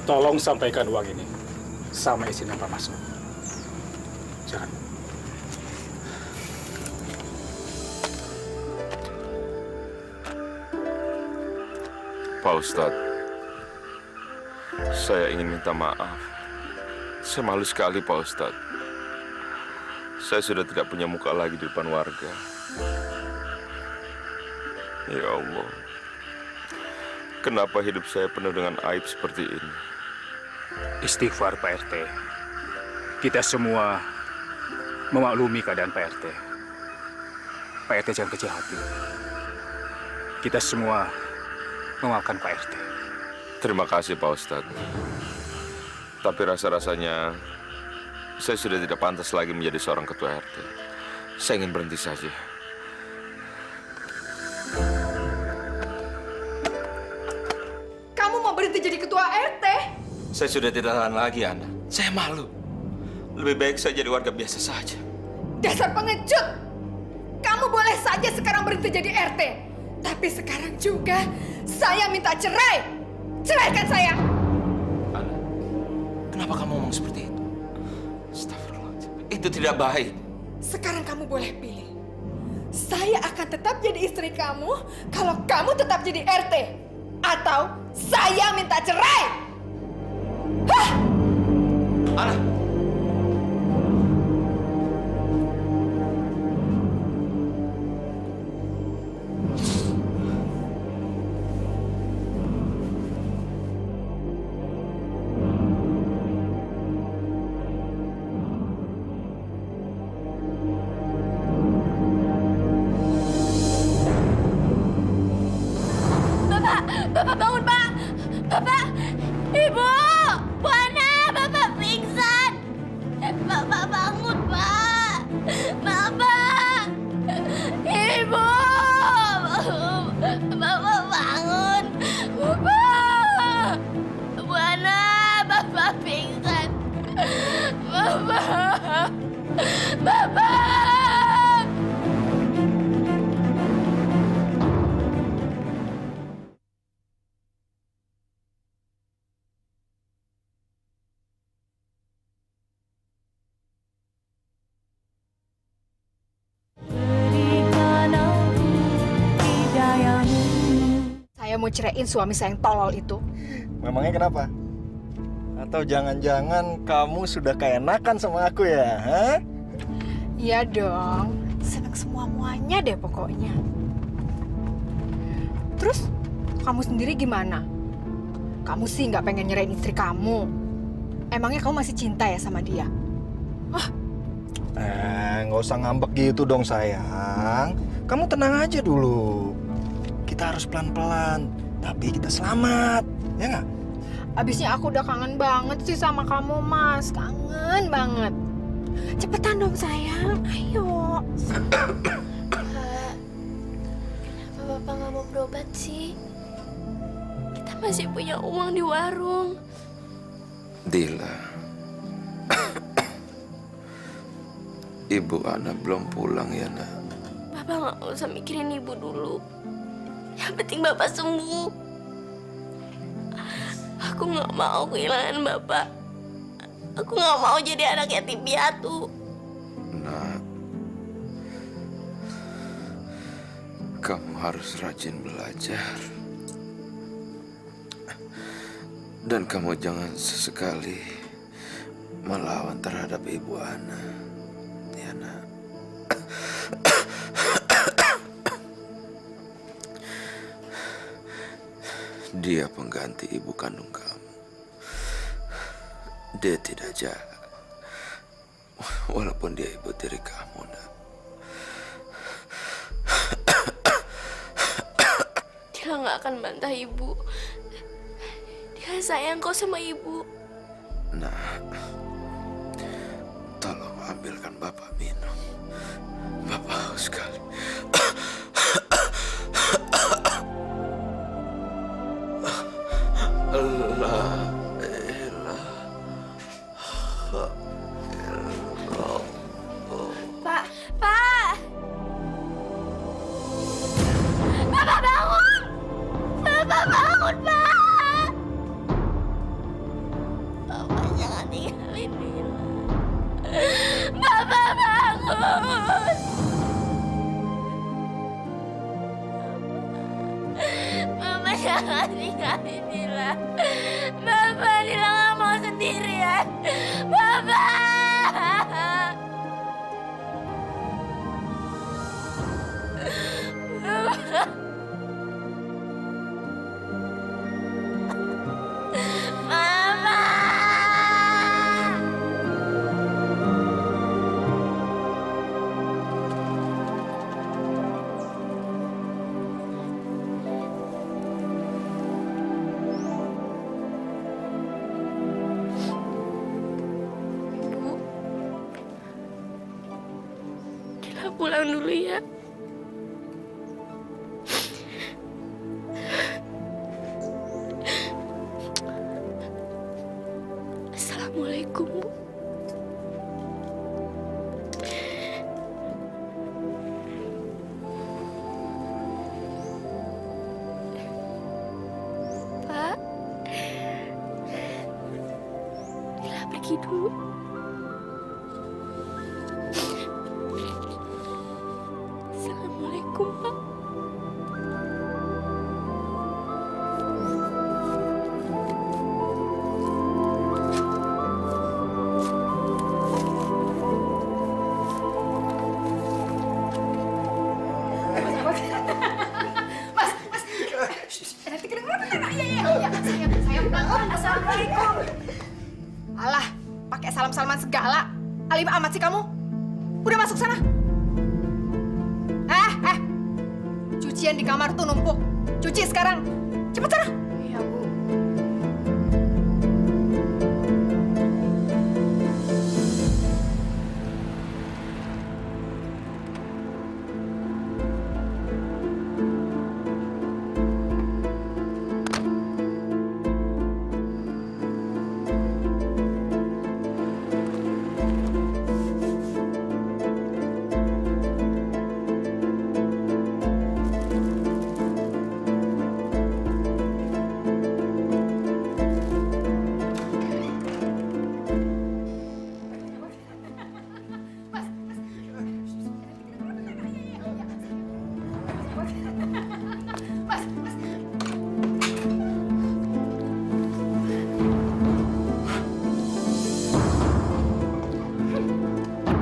tolong sampaikan uang ini sama istrinya Pak Masno. Jangan. Pak Ustadz, saya ingin minta maaf. Saya malu sekali, Pak Ustadz. Saya sudah tidak punya muka lagi di depan warga. Ya Allah, kenapa hidup saya penuh dengan aib seperti ini? Istighfar, Pak RT. Kita semua memaklumi keadaan Pak RT. Pak RT jangan kecil hati. Kita semua memaafkan Pak RT. Terima kasih, Pak Ustadz. Tapi rasa-rasanya saya sudah tidak pantas lagi menjadi seorang ketua RT. Saya ingin berhenti saja. berhenti jadi ketua RT? Saya sudah tidak tahan lagi, Ana. Saya malu. Lebih baik saya jadi warga biasa saja. Dasar pengecut! Kamu boleh saja sekarang berhenti jadi RT. Tapi sekarang juga saya minta cerai. Ceraikan saya. Ana, kenapa kamu ngomong seperti itu? Astagfirullahaladzim. Itu tidak baik. Sekarang kamu boleh pilih. Saya akan tetap jadi istri kamu kalau kamu tetap jadi RT. Atau saya minta cerai. Hah? Ana. Bapak bangun, Pak! Bapak! Ibu! Bu Ana! Bapak pingsan! Bapak bangun, Pak! Bapak! Ibu! Bapak bangun! Bapak! Bu Ana! Bapak pingsan! Bapak! Bapak! Saya mau ceraiin suami saya yang tolol itu. Memangnya kenapa? Atau jangan-jangan kamu sudah keenakan sama aku ya? Hah? Iya dong, seneng semua-muanya deh pokoknya. Terus, kamu sendiri gimana? Kamu sih nggak pengen nyerahin istri kamu. Emangnya kamu masih cinta ya sama dia? Nggak usah ngambek gitu dong sayang. Kamu tenang aja dulu. Kita harus pelan-pelan, tapi kita selamat, ya nggak? Abisnya aku udah kangen banget sih sama kamu, Mas. Kangen banget. Cepetan dong, sayang. Ayo. Kenapa Bapak nggak mau berobat sih? Kita masih punya uang di warung. Dila. Ibu Ana belum pulang ya, Nak? Bapak nggak usah mikirin ibu dulu. Yang penting Bapak sembuh. Aku nggak mau kehilangan Bapak. Aku nggak mau jadi anak yatim piatu. Nak, kamu harus rajin belajar. Dan kamu jangan sesekali melawan terhadap Ibu Ana. Ya, Nak. Dia pengganti ibu kandung kamu. Dia tidak jahat. Walaupun dia ibu tiri kamu, Nak. Dia nggak akan bantah ibu. Dia sayang kok sama ibu. Nah, tolong ambilkan Bapak minum. Bapak haus sekali. Pak, Pak! Bapak bangun! Bapak bangun, Pak! Bapak jangan tinggalin Dila. Bapak bangun! Bapak jangan tinggalin Dila. Bapak, Dila nggak mau sendirian. Bapak! Kita pulang dulu ya. pergi dulu. Assalamualaikum, Pak. Nanti kedengeran bener. Iya, sayang pelan-pelan. Assalamualaikum. Alah, pakai salam-salaman segala. Alim amat sih kamu. Udah masuk sana. Cucian di kamar tuh numpuk. Cuci sekarang. Cepet sana. Iya, Bu.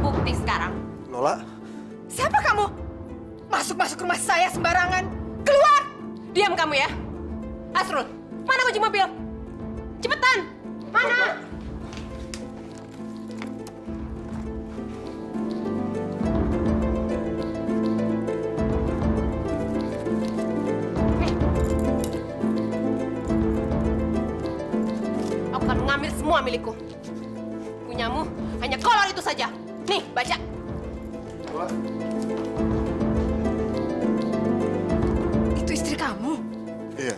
Bukti sekarang. Lola, Siapa kamu? Masuk rumah saya sembarangan. Keluar! Diam kamu ya. Asrul, mana kunci mobil? Cepetan. Mana? Aku akan mengambil semua milikku. Punyamu hanya kolor itu saja. Nih, baca. Itu istri kamu? iya.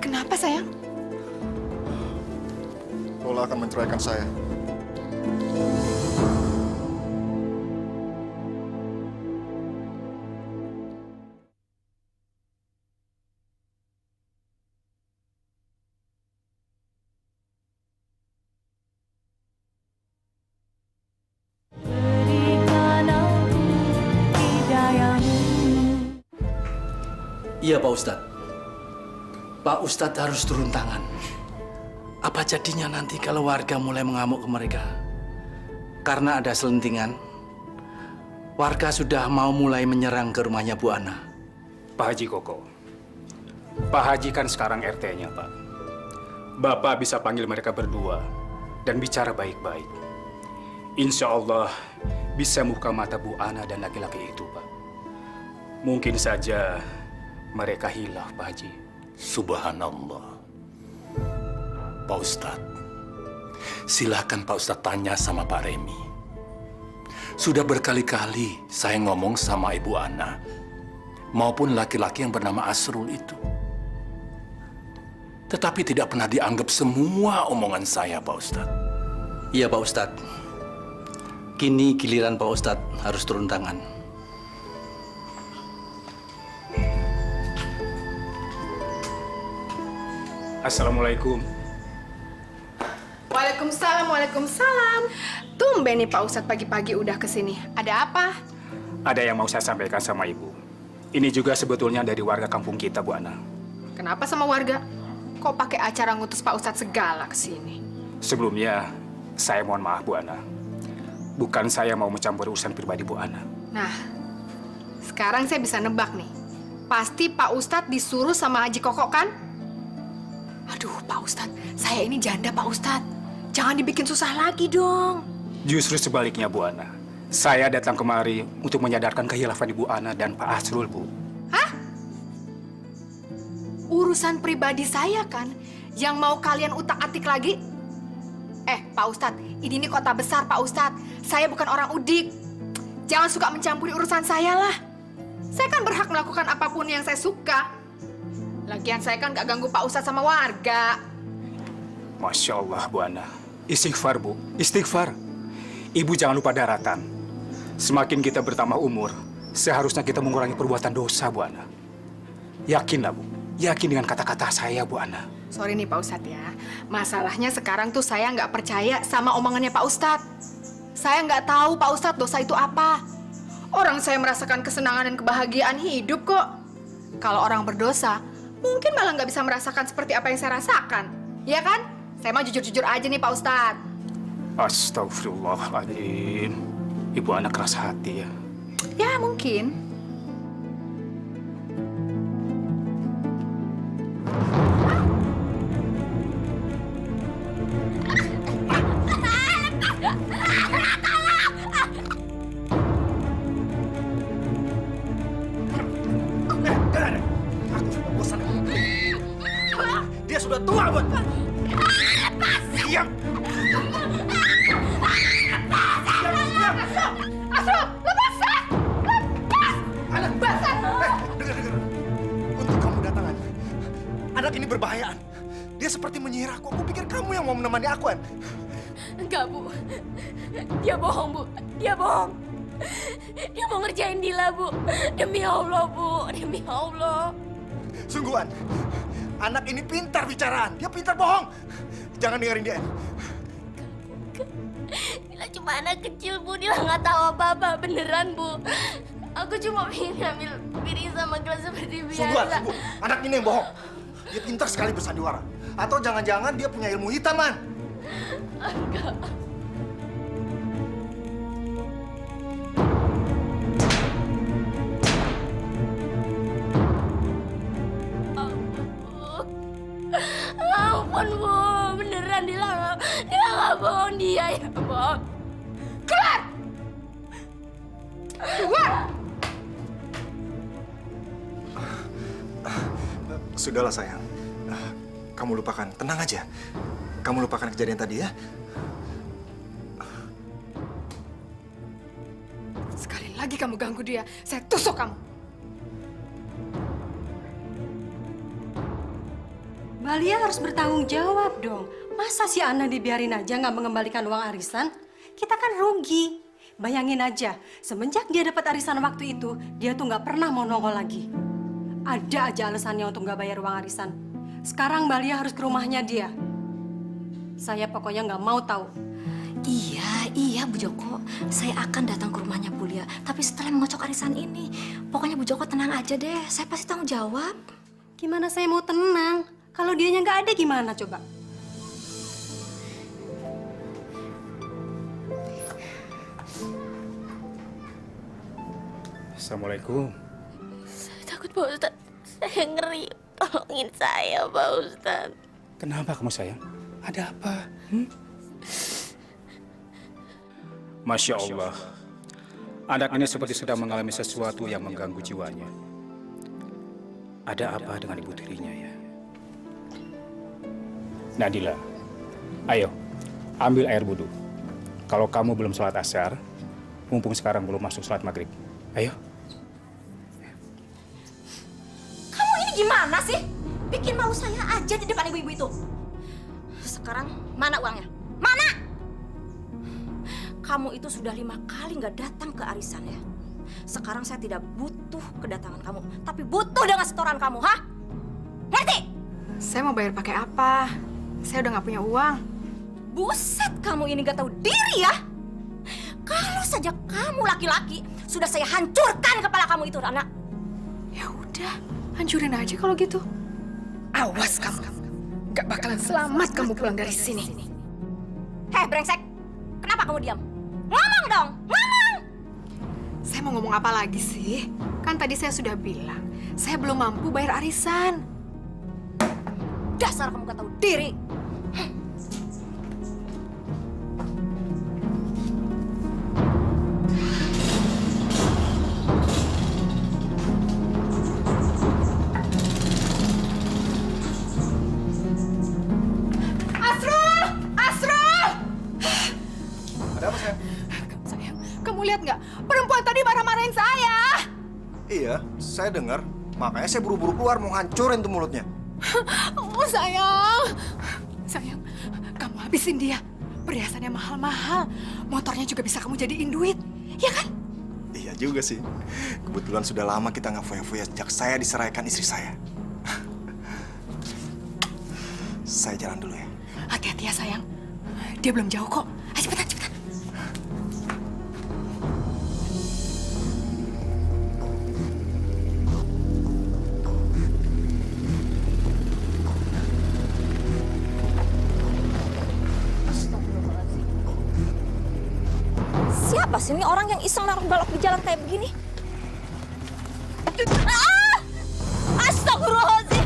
Kenapa, sayang? Lola akan menceraikan saya. Berikan aku hidayahmu. Iya Pak Ustadz. Pak Ustadz harus turun tangan. Apa jadinya nanti kalau warga mulai mengamuk ke mereka? Karena ada selentingan, warga sudah mau mulai menyerang ke rumahnya Bu Ana. Pak Haji Koko, Pak Haji kan sekarang RT-nya, Pak. Bapak bisa panggil mereka berdua dan bicara baik-baik. Insya Allah bisa buka mata Bu Ana dan laki-laki itu, Pak. Mungkin saja mereka hilaf, Pak Haji. Subhanallah. Pak Ustadz, silahkan Pak Ustadz tanya sama Pak Remi. Sudah berkali-kali saya ngomong sama Ibu Ana, maupun laki-laki yang bernama Asrul itu. Tetapi tidak pernah dianggap semua omongan saya, Pak Ustadz. Iya, Pak Ustadz. Kini giliran Pak Ustadz harus turun tangan. Assalamualaikum. Waalaikumsalam, waalaikumsalam. Tumben nih Pak Ustadz pagi-pagi udah kesini. Ada apa? Ada yang mau saya sampaikan sama Ibu. Ini juga sebetulnya dari warga kampung kita, Bu Ana. Kenapa sama warga? Kok pakai acara ngutus Pak Ustadz segala kesini? Sebelumnya, saya mohon maaf, Bu Ana. Bukan saya mau mencampuri urusan pribadi Bu Ana. Nah, sekarang saya bisa nebak nih. Pasti Pak Ustadz disuruh sama Haji Koko kan? Aduh, Pak Ustadz, saya ini janda Pak Ustadz. Jangan dibikin susah lagi dong. Justru sebaliknya, Bu Ana. Saya datang kemari untuk menyadarkan kehilafan Ibu Ana dan Pak Asrul, Bu. Hah? Urusan pribadi saya kan yang mau kalian utak-atik lagi? Pak Ustadz, ini kota besar Pak Ustadz. Saya bukan orang udik. Jangan suka mencampuri urusan saya lah. Saya kan berhak melakukan apapun yang saya suka. Lagian saya kan gak ganggu Pak Ustadz sama warga. Masya Allah, Bu Ana. Istighfar, Bu. Istighfar. Ibu jangan lupa daratan. Semakin kita bertambah umur, seharusnya kita mengurangi perbuatan dosa, Bu Ana. Yakinlah, Bu. Yakin dengan kata-kata saya, Bu Ana. Sorry nih Pak Ustadz ya. Masalahnya sekarang tuh saya nggak percaya sama omongannya Pak Ustadz. Saya nggak tahu Pak Ustadz dosa itu apa. Orang saya merasakan kesenangan dan kebahagiaan hidup kok. Kalau orang berdosa, mungkin malah nggak bisa merasakan seperti apa yang saya rasakan. Ya kan? Saya mah jujur-jujur aja nih Pak Ustadz. Astagfirullahaladzim. Ibu Ana keras hati ya. Ya mungkin. Dia sudah tua, buat. Diam. Asro, lepas! Lepas! Anak basah! Dengar. Untuk kamu datangan. Anak ini berbahayaan. Dia seperti menyihir aku. Aku pikir kamu yang mau menemani aku, An. Enggak, Bu. Dia bohong, Bu. Dia bohong. Dia mau ngerjain Dila, Bu. Demi Allah, Bu. Demi Allah. Sungguh, An. Anak ini pintar bicaraan. Dia pintar bohong. Jangan dengerin dia, An. Dila cuma anak kecil, Bu. Dila nggak tahu apa-apa. Beneran, Bu. Aku cuma pengen ambil piring sama gelas seperti biasa. Sungguh. Anak ini yang bohong. Dia pintar sekali bersandiwara. Atau jangan-jangan dia punya ilmu hitam, Man. Enggak. Ampun, Bu. Beneran Dila nggak bohong. Dia ya bohong. Keluar! Keluar! Sudahlah, sayang. Kamu lupakan. Tenang aja. Kamu lupakan kejadian tadi ya. Sekali lagi kamu ganggu dia, saya tusuk kamu. Mbak Lia harus bertanggung jawab dong. Masa si Ana dibiarin aja nggak mengembalikan uang arisan? Kita kan rugi. Bayangin aja, semenjak dia dapat arisan waktu itu, dia tuh nggak pernah mau nongol lagi. Ada aja alasannya untuk nggak bayar uang arisan. Sekarang Mbak Lia harus ke rumahnya dia. Saya pokoknya nggak mau tahu. Iya Bu Joko, saya akan datang ke rumahnya Bu Lia. Tapi setelah mengocok arisan ini, pokoknya Bu Joko tenang aja deh. Saya pasti tanggung jawab. Gimana saya mau tenang? Kalau dianya nggak ada gimana coba? Assalamualaikum. Saya takut, Pak Ustadz. Saya ngeri. Tolongin saya, Pak Ustadz. Kenapa kamu sayang? Ada apa? Masya Allah. Anak ini seperti sedang mengalami sesuatu yang mengganggu jiwanya. Ada apa dengan ibu tirinya ya? Nadila, ayo ambil air wudhu. Kalau kamu belum sholat asar, mumpung sekarang belum masuk sholat maghrib. Ayo. Kamu ini gimana sih? Bikin malu saya aja di depan ibu-ibu itu. Sekarang mana uangnya? Mana? Kamu itu sudah 5 kali nggak datang ke arisan ya. Sekarang saya tidak butuh kedatangan kamu, tapi butuh dengan setoran kamu, ha? Ngerti? Saya mau bayar pakai apa? Saya udah nggak punya uang. Buset, kamu ini nggak tahu diri ya? Kalau saja kamu laki-laki, sudah saya hancurkan kepala kamu itu, anak. Ya udah, hancurin aja kalau gitu. Awas kamu. Gak bakalan selamat kamu pulang dari sini. Heh, brengsek. Kenapa kamu diam? Ngomong dong, ngomong! Saya mau ngomong apa lagi sih? Kan tadi saya sudah bilang, saya belum mampu bayar arisan. Dasar kamu gak tahu diri. Lihat nggak? Perempuan tadi marah-marahin saya. Iya, saya dengar. Makanya saya buru-buru keluar mau hancurin tuh mulutnya. Oh sayang. Sayang, kamu habisin dia. Perhiasannya mahal-mahal. Motornya juga bisa kamu jadiin duit. Ya kan? Iya juga sih. Kebetulan sudah lama kita nggak foya-foya sejak saya diserahkan istri saya. Saya jalan dulu ya. Hati-hati ya sayang. Dia belum jauh kok. Ayo cepetan, cepetan. Siapa sih ini orang yang iseng naruh balok di jalan kayak begini? Astagfirullahaladzim!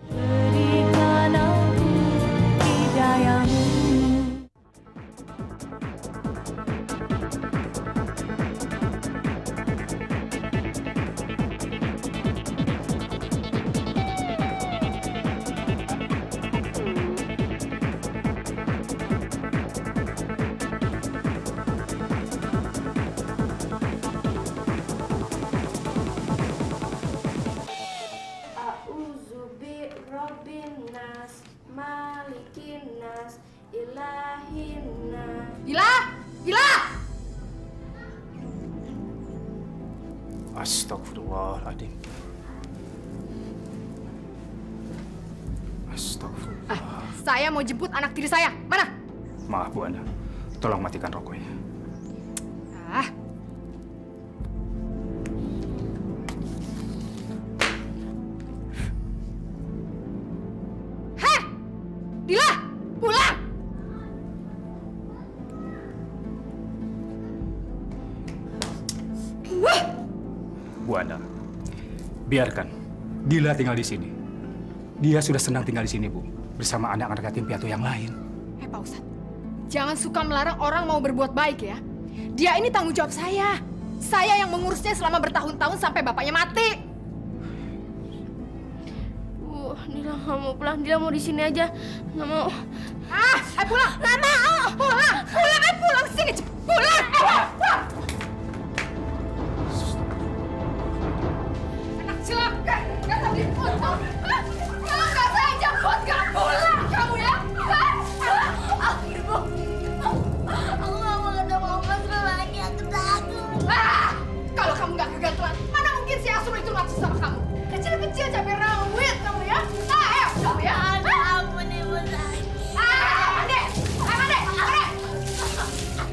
Berikan aku hidayahmu. A'udzubi Rabbin nas, malikin nas, ilahin nas. Bila! Bila! Astagfirullahaladzim. Astagfirullah. Saya mau jemput anak tiri saya. Mana? Maaf Bu Ana, tolong matikan rokoknya. Ah, Dila, pulang! Bu Ana, biarkan Dila tinggal di sini. Dia sudah senang tinggal di sini, Bu, bersama anak-anak yatim piatu yang lain. Pak Ustadz, jangan suka melarang orang mau berbuat baik ya. Dia ini tanggung jawab saya. Saya yang mengurusnya selama bertahun-tahun sampai bapaknya mati. Dila nggak mau pulang, Dila mau di sini aja, nggak mau. Ayo pulang. Nggak mau. Pulang, pulang, pulang sini, pulang. Pulang. Anak celaka, nggak tahu dipotong. Kalau nggak saya jemput, nggak pulang kamu ya. Ibu, aku nggak mau ketemu Mas lagi, aku takut. Kalau kamu nggak kegantuan, mana mungkin si Asrul itu nafsu sama kamu? Kecil-kecil cabai rawit kamu ya. Ayo, kamu ya. Ampun Ibu sakit. Ande.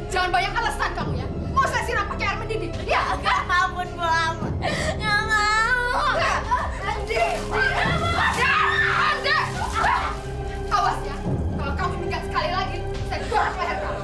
Jangan banyak alasan kamu ya. Mau saya siram pakai air mendidih? Ya. Ampun Bu, ampun. Nggak mau. Ande. Awas ya. Kalau kamu minggat sekali lagi, saya dorong leher kamu.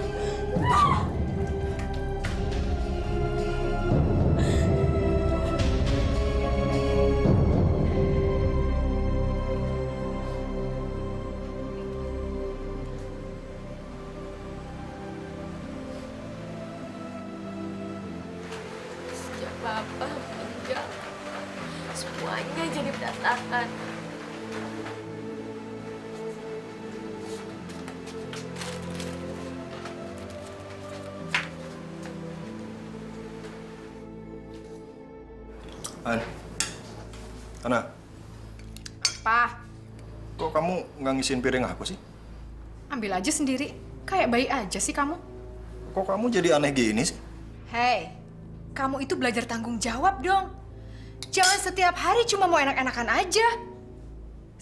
Sejak Bapak meninggal, semuanya jadi berantakan. Ana, Apa? kok kamu nggak ngisiin piring aku sih? Ambil aja sendiri. Kayak bayi aja sih kamu. Kok kamu jadi aneh gini sih? Hei, kamu itu belajar tanggung jawab dong. Jangan setiap hari cuma mau enak-enakan aja.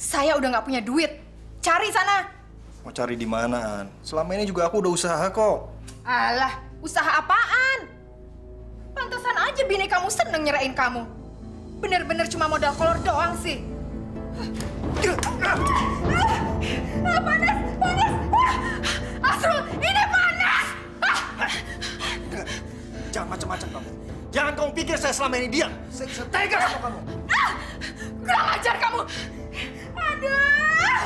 Saya udah nggak punya duit. Cari sana. Mau cari di mana, An? Selama ini juga aku udah usaha kok. Alah, usaha apaan? Pantesan aja bini kamu seneng nyerain kamu. Bener-bener cuma modal kolor doang sih. Panas, panas. Asrul, ini panas. Jangan macam-macam kamu. Jangan kamu pikir saya selama ini diam. Saya tega sama kamu. Kurang ajar kamu. Aduh.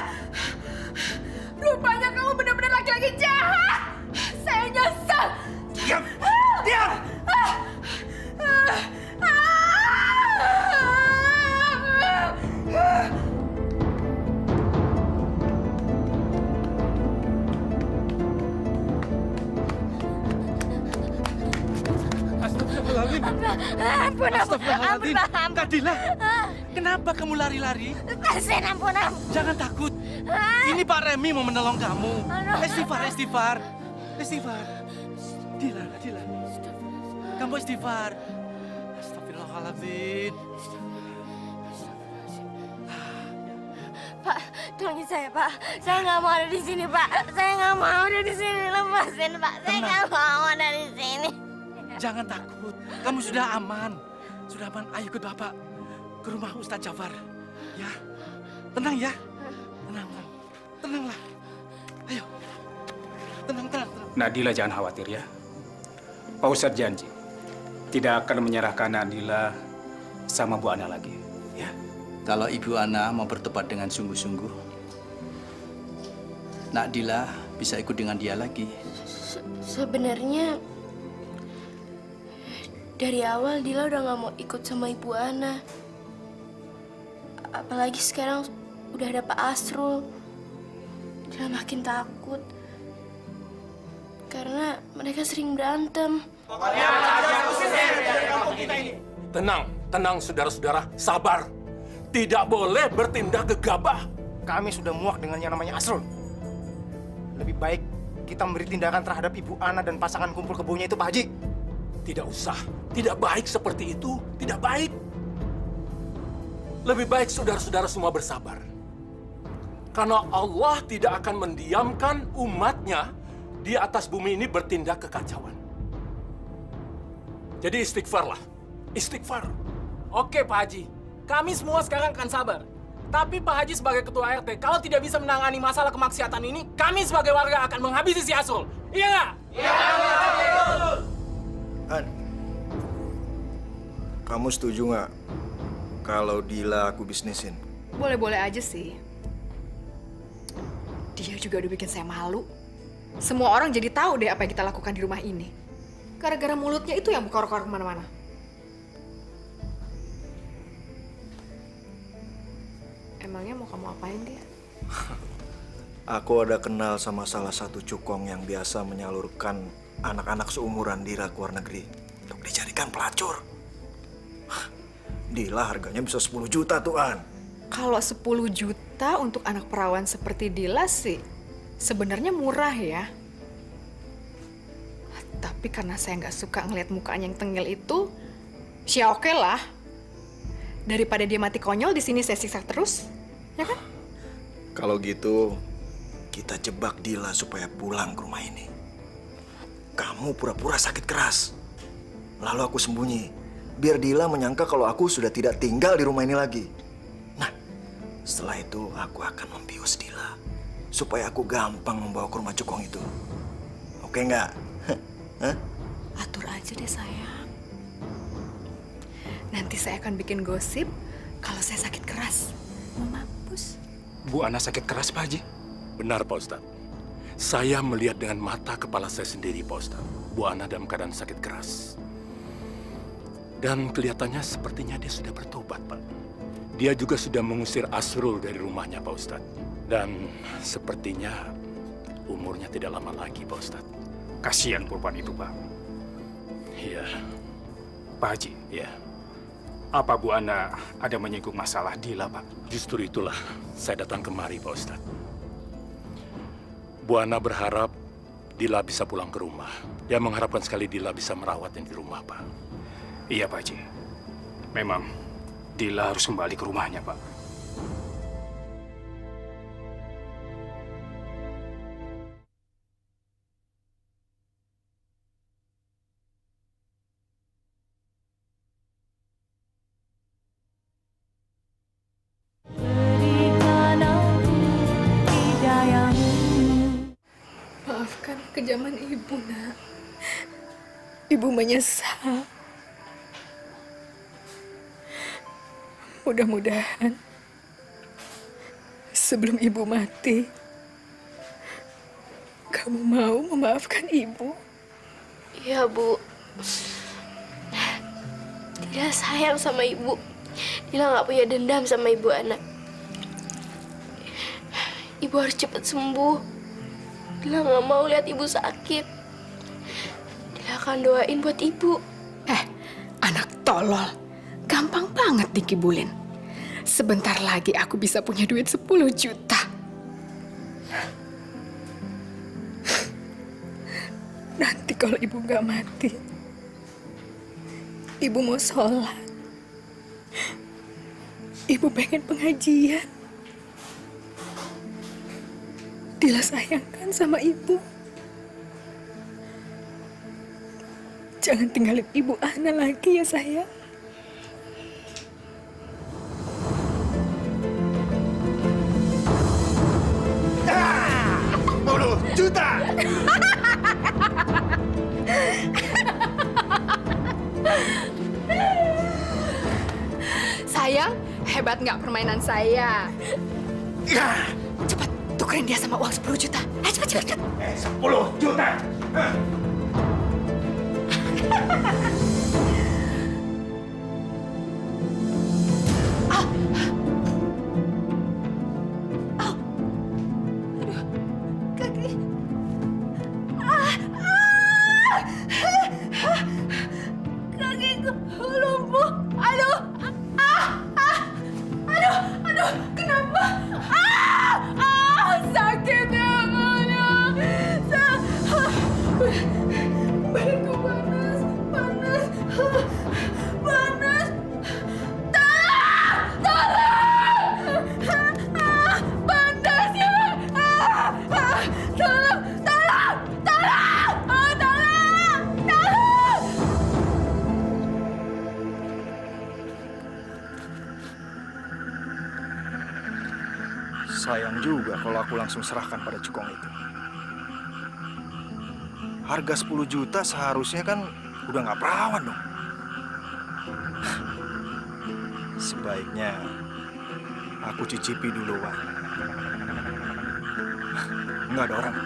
Rupanya kamu benar-benar laki-laki jahat. Saya nyesel. Ampun, Astagfirullahaladzim. Kak Dila, kenapa kamu lari-lari? Lepasin, ampun. Jangan takut. Ini Pak Remi mau menolong kamu. Istighfar. Dila. Kamu istighfar. Astagfirullahaladzim. Pak, tolongin saya, Pak. Saya nggak mau ada di sini, Pak. Saya nggak mau ada di sini. Lepasin, Pak. Saya nggak mau ada di sini. Jangan takut. Kamu sudah aman. Ayo ikut Bapak ke rumah Ustadz Jafar. Ya. Tenang ya. Tenanglah. Ayo. Tenang. Nadila jangan khawatir ya. Pak Ustadz janji tidak akan menyerahkan Nadila sama Bu Ana lagi. Ya. Kalau Ibu Ana mau bertobat dengan sungguh-sungguh, Nak Dila bisa ikut dengan dia lagi. Sebenarnya dari awal Dila udah nggak mau ikut sama Ibu Ana. Apalagi sekarang udah ada Pak Asrul. Dila makin takut karena mereka sering berantem. Tenang saudara-saudara, sabar. Tidak boleh bertindak gegabah. Kami sudah muak dengan yang namanya Asrul. Lebih baik kita memberi tindakan terhadap Ibu Ana dan pasangan kumpul kebonya itu, Pak Haji. Tidak usah. Tidak baik seperti itu. Tidak baik. Lebih baik saudara-saudara semua bersabar. Karena Allah tidak akan mendiamkan umatnya di atas bumi ini bertindak kekacauan. Jadi istighfarlah. Istighfar. Oke, Pak Haji. Kami semua sekarang akan sabar. Tapi Pak Haji sebagai ketua RT, kalau tidak bisa menangani masalah kemaksiatan ini, kami sebagai warga akan menghabisi si Asrul. Iya nggak? Iya. An, kamu setuju nggak kalau Dila aku bisnisin? Boleh-boleh aja sih. Dia juga udah bikin saya malu. Semua orang jadi tahu deh apa yang kita lakukan di rumah ini. Gara-gara mulutnya itu yang berkorok-korok kemana-mana. Emangnya mau kamu apain dia? Aku ada kenal sama salah satu cukong yang biasa menyalurkan anak-anak seumuran Dila ke luar negeri untuk dijadikan pelacur. Dila harganya bisa 10 juta tuh, An. Kalau 10 juta untuk anak perawan seperti Dila sih sebenarnya murah ya. Tapi karena saya nggak suka ngeliat mukanya yang tengil itu, ya oke lah. Daripada dia mati konyol di sini saya siksa terus, ya kan? Kalau gitu, kita jebak Dila supaya pulang ke rumah ini. Kamu pura-pura sakit keras. Lalu aku sembunyi, biar Dila menyangka kalau aku sudah tidak tinggal di rumah ini lagi. Nah, setelah itu aku akan membius Dila, supaya aku gampang membawa ke rumah cukong itu. Oke nggak? Hah? Atur aja deh sayang. Nanti saya akan bikin gosip kalau saya sakit keras. Mau mampus. Bu Ana sakit keras, Pak Haji? Benar, Pak Ustadz. Saya melihat dengan mata kepala saya sendiri, Pak Ustadz. Bu Ana dalam keadaan sakit keras. Dan kelihatannya sepertinya dia sudah bertobat, Pak. Dia juga sudah mengusir Asrul dari rumahnya, Pak Ustadz. Dan sepertinya umurnya tidak lama lagi, Pak Ustadz. Kasihan perempuan itu, Pak. Iya. Pak Haji, Iya. apa Bu Ana ada menyinggung masalah Dila, Pak? Justru itulah saya datang kemari, Pak Ustadz. Bu Ana berharap Dila bisa pulang ke rumah. Dia mengharapkan sekali Dila bisa merawatnya di rumah, Pak. Iya, Pak Haji. Memang Dila harus kembali ke rumahnya, Pak. Berikan aku hidayahmu. Maafkan kejaman ibu, nak. Ibu menyesal. Mudah-mudahan sebelum ibu mati, kamu mau memaafkan ibu. Iya, Bu. Dila sayang sama ibu. Dila nggak punya dendam sama Ibu Ana. Ibu harus cepat sembuh. Dila nggak mau lihat ibu sakit. Dila akan doain buat ibu. Anak tolol, gampang banget dikibulin. Sebentar lagi aku bisa punya duit 10 juta. Nanti kalau ibu nggak mati, ibu mau sholat. Ibu pengen pengajian. Dila sayang kan sama ibu. Jangan tinggalin ibu Ana lagi ya sayang. 10 juta. Sayang, hebat nggak permainan saya? Cepat, tukerin dia sama uang 10 juta. Ayo cepat. 10 juta. Kakiku lumpuh. Aduh, kenapa? Sakit ya, badanku panas. Tolong! Panas ya! Tolong! Sayang juga kalau aku langsung serahkan pada cukong itu. Harga 10 juta seharusnya kan udah nggak perawan dong. Sebaiknya aku cicipi dulu, Wan. Nggak ada orang.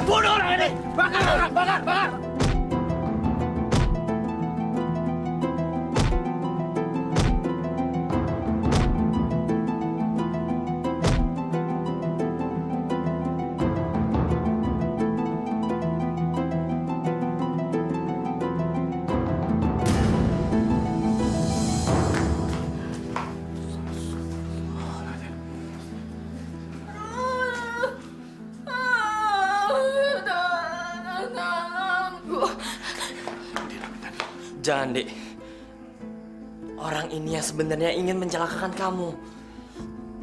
Bunuh orang ini! Bakar! Jangan, Dek. Orang ini yang sebenarnya ingin mencelakakan kamu.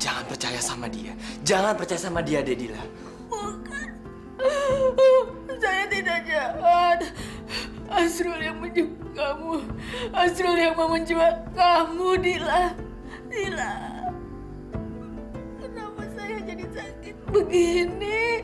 Jangan percaya sama dia. Jangan percaya sama dia, Dek Dila. Saya tidak jahat. Asrul yang menjebak kamu. Asrul yang mau menjual kamu, Dila. Kenapa saya jadi sakit begini?